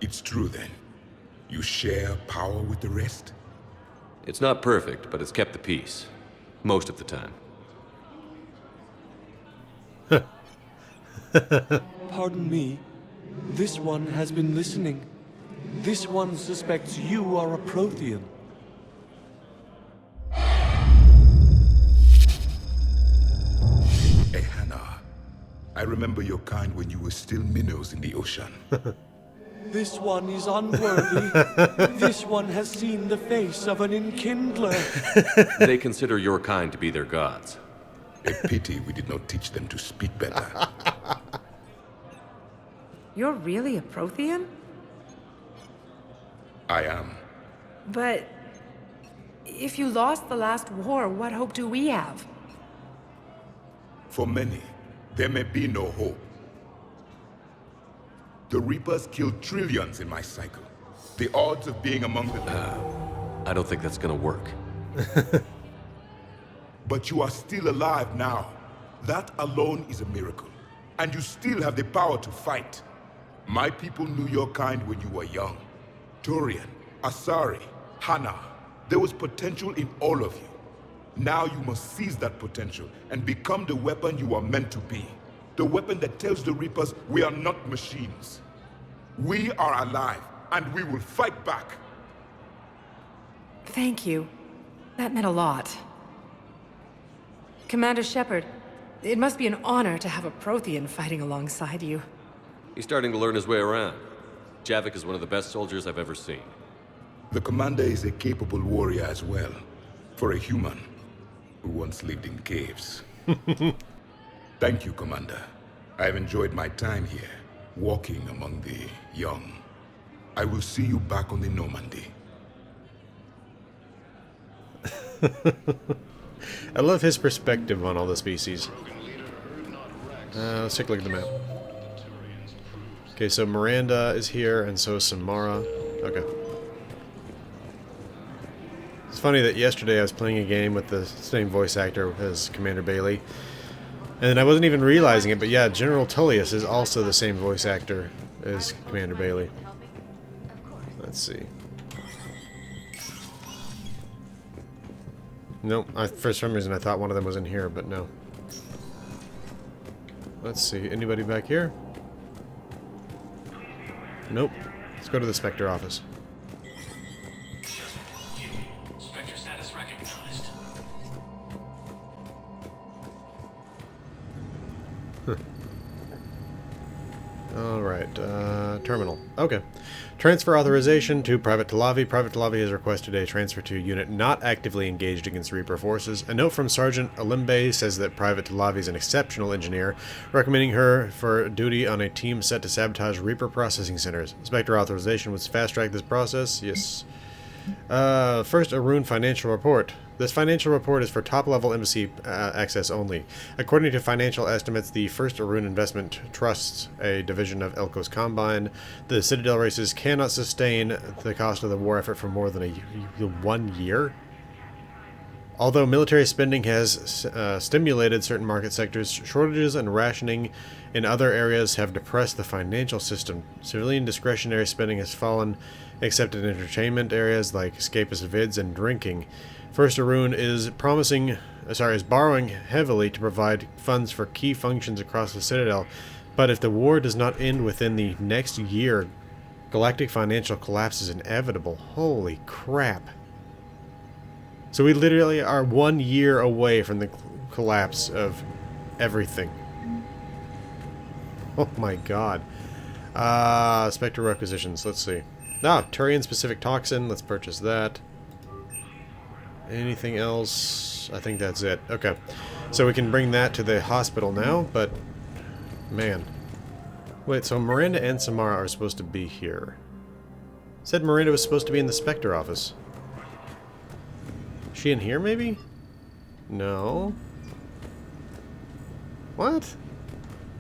It's true then. You share power with the rest? It's not perfect, but it's kept the peace. Most of the time. Pardon me. This one has been listening. This one suspects you are a Prothean. Athena, I remember your kind when you were still minnows in the ocean. This one is unworthy. This one has seen the face of an enkindler. They consider your kind to be their gods. A pity we did not teach them to speak better. You're really a Prothean? I am. But if you lost the last war, what hope do we have? For many, there may be no hope. The Reapers killed trillions in my cycle. The odds of being among the... I don't think that's gonna work. But you are still alive now. That alone is a miracle. And you still have the power to fight. My people knew your kind when you were young. Turian, Asari, Hana. There was potential in all of you. Now you must seize that potential and become the weapon you are meant to be. The weapon that tells the Reapers we are not machines. We are alive, and we will fight back. Thank you. That meant a lot. Commander Shepard, it must be an honor to have a Prothean fighting alongside you. He's starting to learn his way around. Javik is one of the best soldiers I've ever seen. The commander is a capable warrior as well, for a human who once lived in caves. Thank you, Commander. I've enjoyed my time here, walking among the young. I will see you back on the Normandy. I love his perspective on all the species. Let's take a look at the map. Okay, so Miranda is here, and so is Samara. Okay. It's funny that yesterday I was playing a game with the same voice actor as Commander Bailey, and I wasn't even realizing it, but yeah, General Tullius is also the same voice actor as Commander Bailey. Let's see. Nope, for some reason I thought one of them was in here, but no. Let's see, anybody back here? Nope. Let's go to the Spectre office. Spectre status recognized. Alright, terminal. Okay. Transfer authorization to Private Talavi. Private Talavi has requested a transfer to a unit not actively engaged against Reaper forces. A note from Sergeant Alimbe says that Private Talavi is an exceptional engineer, recommending her for duty on a team set to sabotage Reaper processing centers. Spectre authorization would fast-track this process. Yes. First, a Rune financial report. This financial report is for top-level embassy access only. According to financial estimates, the First Arun Investment Trust, a division of Elko's Combine, the Citadel races cannot sustain the cost of the war effort for more than 1 year. Although military spending has stimulated certain market sectors, shortages and rationing in other areas have depressed the financial system. Civilian discretionary spending has fallen, except in entertainment areas like escapist vids and drinking. First Arun is borrowing heavily to provide funds for key functions across the Citadel, but if the war does not end within the next year, galactic financial collapse is inevitable. Holy crap. So we literally are 1 year away from the collapse of everything. Oh my god. Spectre requisitions, let's see. Turian specific toxin, let's purchase that. Anything else? I think that's it. Okay. So we can bring that to the hospital now, but... man. Wait, so Miranda and Samara are supposed to be here. Said Miranda was supposed to be in the Spectre office. Is she in here, maybe? No. What?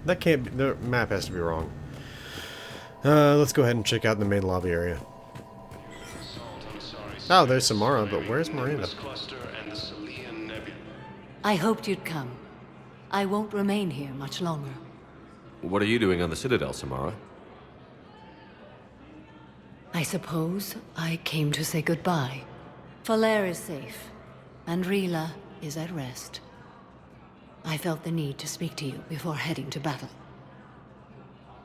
That can't be... the map has to be wrong. Let's go ahead and check out the main lobby area. Oh, there's Samara, but where's Miranda? I hoped you'd come. I won't remain here much longer. What are you doing on the Citadel, Samara? I suppose I came to say goodbye. Falair is safe, and Rila is at rest. I felt the need to speak to you before heading to battle.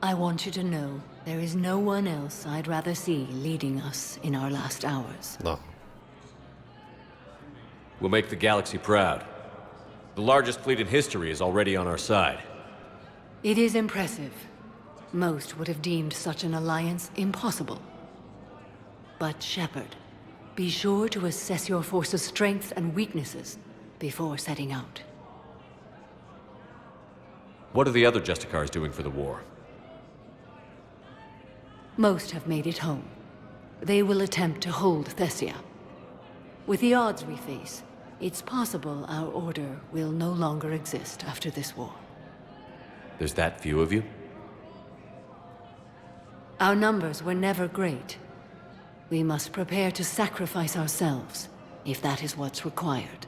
I want you to know there is no one else I'd rather see leading us in our last hours. No. We'll make the galaxy proud. The largest fleet in history is already on our side. It is impressive. Most would have deemed such an alliance impossible. But Shepard, be sure to assess your force's strengths and weaknesses before setting out. What are the other Justicars doing for the war? Most have made it home. They will attempt to hold Thessia. With the odds we face, it's possible our order will no longer exist after this war. There's that few of you? Our numbers were never great. We must prepare to sacrifice ourselves, if that is what's required.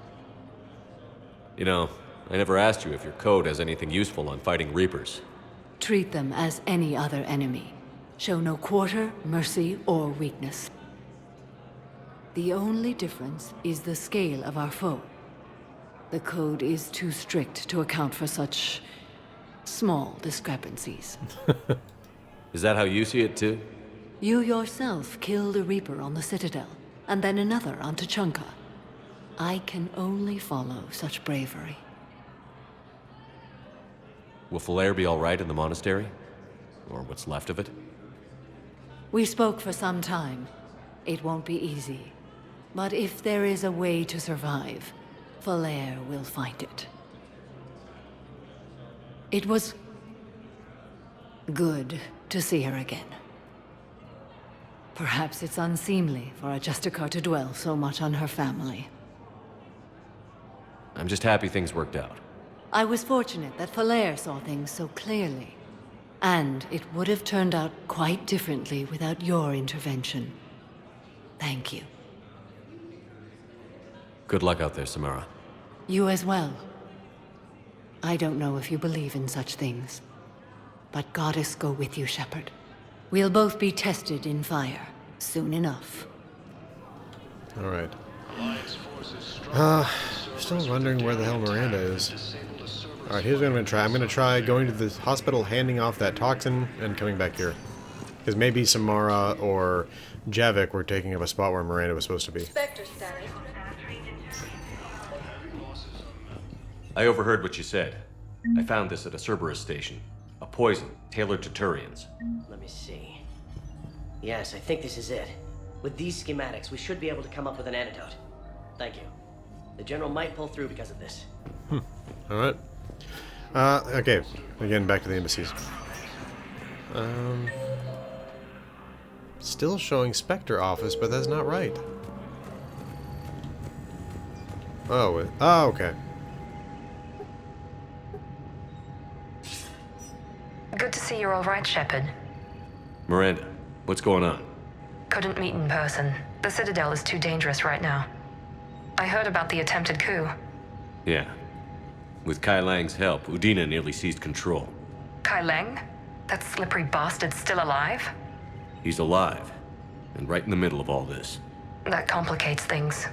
You know, I never asked you if your code has anything useful on fighting Reapers. Treat them as any other enemy. Show no quarter, mercy, or weakness. The only difference is the scale of our foe. The code is too strict to account for such small discrepancies. Is that how you see it too? You yourself killed a Reaper on the Citadel, and then another on Tuchanka. I can only follow such bravery. Will Falair be all right in the monastery? Or what's left of it? We spoke for some time. It won't be easy. But if there is a way to survive, Falair will find it. It was good to see her again. Perhaps it's unseemly for a Justicar to dwell so much on her family. I'm just happy things worked out. I was fortunate that Falair saw things so clearly. And it would have turned out quite differently without your intervention. Thank you. Good luck out there, Samara. You as well. I don't know if you believe in such things, but Goddess go with you, Shepard. We'll both be tested in fire, soon enough. Alright. Still wondering where the hell Miranda is. Alright, here's what I'm going to try. I'm going to try going to the hospital, handing off that toxin, and coming back here. Because maybe Samara or Javik were taking up a spot where Miranda was supposed to be. Spectre status. I overheard what you said. I found this at a Cerberus station. A poison, tailored to Turians. Let me see. Yes, I think this is it. With these schematics, we should be able to come up with an antidote. Thank you. The General might pull through because of this. Alright. Okay. Again, back to the embassies. Still showing Spectre office, but that's not right. Oh, okay. Good to see you're all right, Shepard. Miranda, what's going on? Couldn't meet in person. The Citadel is too dangerous right now. I heard about the attempted coup. Yeah. With Kai Lang's help, Udina nearly seized control. Kai Lang? That slippery bastard's still alive? He's alive, and right in the middle of all this. That complicates things.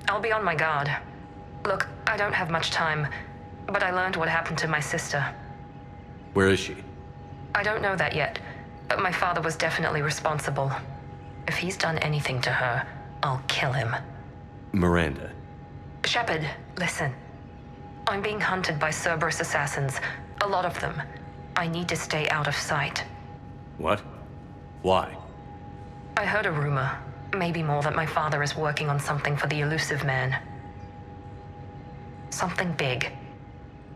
I'll be on my guard. Look, I don't have much time, but I learned what happened to my sister. Where is she? I don't know that yet, but my father was definitely responsible. If he's done anything to her, I'll kill him. Miranda. Shepard, listen. I'm being hunted by Cerberus assassins. A lot of them. I need to stay out of sight. What? Why? I heard a rumor, maybe more, that my father is working on something for the Elusive Man. Something big.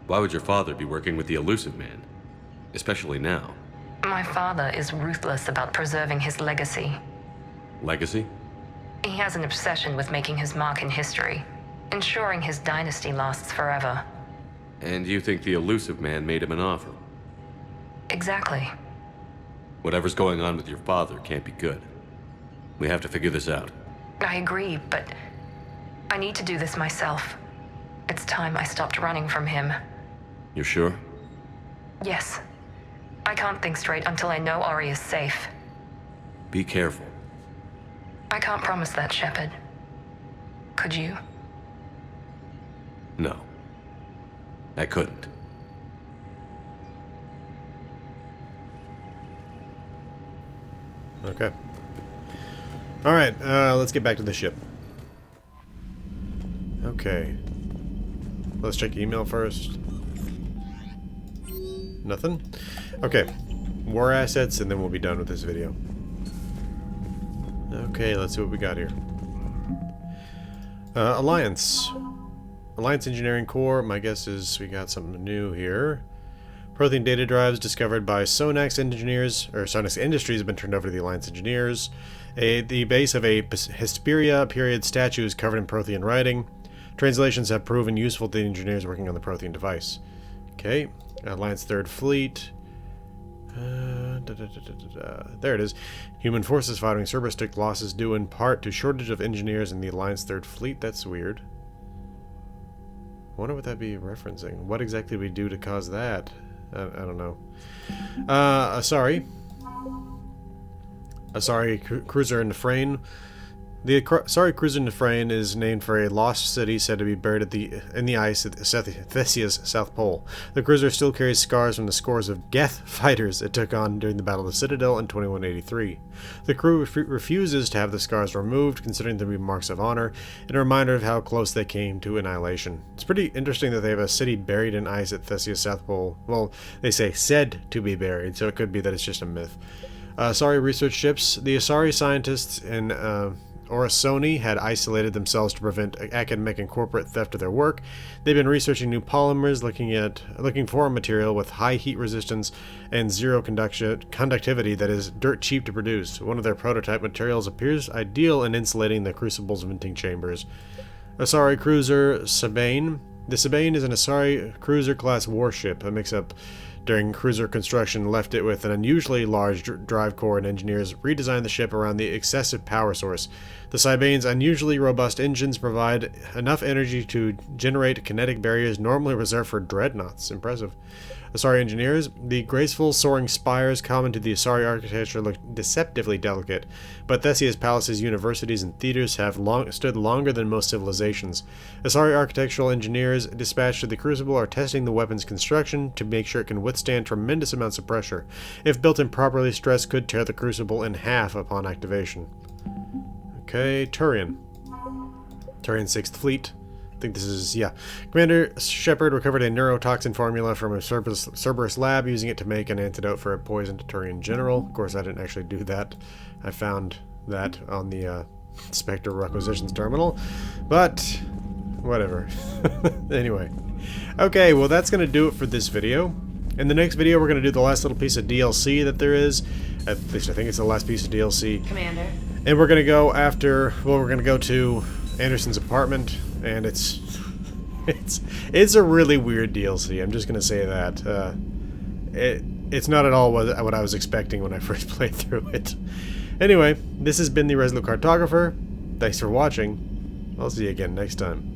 Why would your father be working with the Elusive Man? Especially now. My father is ruthless about preserving his legacy. Legacy? He has an obsession with making his mark in history, ensuring his dynasty lasts forever. And you think the Elusive Man made him an offer? Exactly. Whatever's going on with your father can't be good. We have to figure this out. I agree, but I need to do this myself. It's time I stopped running from him. You're sure? Yes. I can't think straight until I know Ori is safe. Be careful. I can't promise that, Shepard. Could you? No. I couldn't. Okay. Alright, let's get back to the ship. Okay. Let's check email first. Nothing? Okay. War assets, and then we'll be done with this video. Okay, let's see what we got here. Alliance. Alliance Engineering Corps. My guess is we got something new here. Prothean data drives discovered by Sonax engineers, or Sonax Industries, have been turned over to the Alliance engineers. The base of a Hesperia period statue is covered in Prothean writing. Translations have proven useful to the engineers working on the Prothean device. Okay, Alliance 3rd Fleet. There it is. Human forces fighting Cerberus took losses due in part to shortage of engineers in the Alliance 3rd Fleet. That's weird. I wonder what that'd be referencing. What exactly we do to cause that? I don't know. Asari cruiser in Nefrain. The Asari cruiser in Nefrain is named for a lost city said to be buried in the ice at Thessia's South Pole. The cruiser still carries scars from the scores of Geth fighters it took on during the Battle of the Citadel in 2183. The crew refuses to have the scars removed, considering them to be marks of honor, and a reminder of how close they came to annihilation. It's pretty interesting that they have a city buried in ice at Thessia's South Pole. Well, they say said to be buried, so it could be that it's just a myth. Asari research ships. The Asari scientists in Orasoni had isolated themselves to prevent academic and corporate theft of their work. They've been researching new polymers, looking for a material with high heat resistance and zero conductivity that is dirt cheap to produce. One of their prototype materials appears ideal in insulating the crucible's venting chambers. Asari cruiser Sabine. The Sabine is an Asari cruiser class warship. A mix-up during cruiser construction left it with an unusually large drive core, and engineers redesigned the ship around the excessive power source. The Sabane's unusually robust engines provide enough energy to generate kinetic barriers normally reserved for dreadnoughts. Impressive. Asari engineers. The graceful soaring spires common to the Asari architecture look deceptively delicate, but Thessia's palaces, universities, and theaters have stood longer than most civilizations. Asari architectural engineers dispatched to the Crucible are testing the weapon's construction to make sure it can withstand tremendous amounts of pressure. If built improperly, stress could tear the Crucible in half upon activation. Okay, Turian. Turian 6th Fleet. I think this is, yeah. Commander Shepard recovered a neurotoxin formula from a Cerberus lab, using it to make an antidote for a poisoned Turian general. Of course, I didn't actually do that. I found that on the Spectre Requisitions Terminal. But, whatever. Anyway. Okay, well that's going to do it for this video. In the next video, we're going to do the last little piece of DLC that there is. At least I think it's the last piece of DLC. Commander. And we're going to go after, well, we're going to go to Anderson's apartment. And it's a really weird DLC. I'm just gonna say that. It's not at all what I was expecting when I first played through it. Anyway, this has been the Resolute Cartographer. Thanks for watching. I'll see you again next time.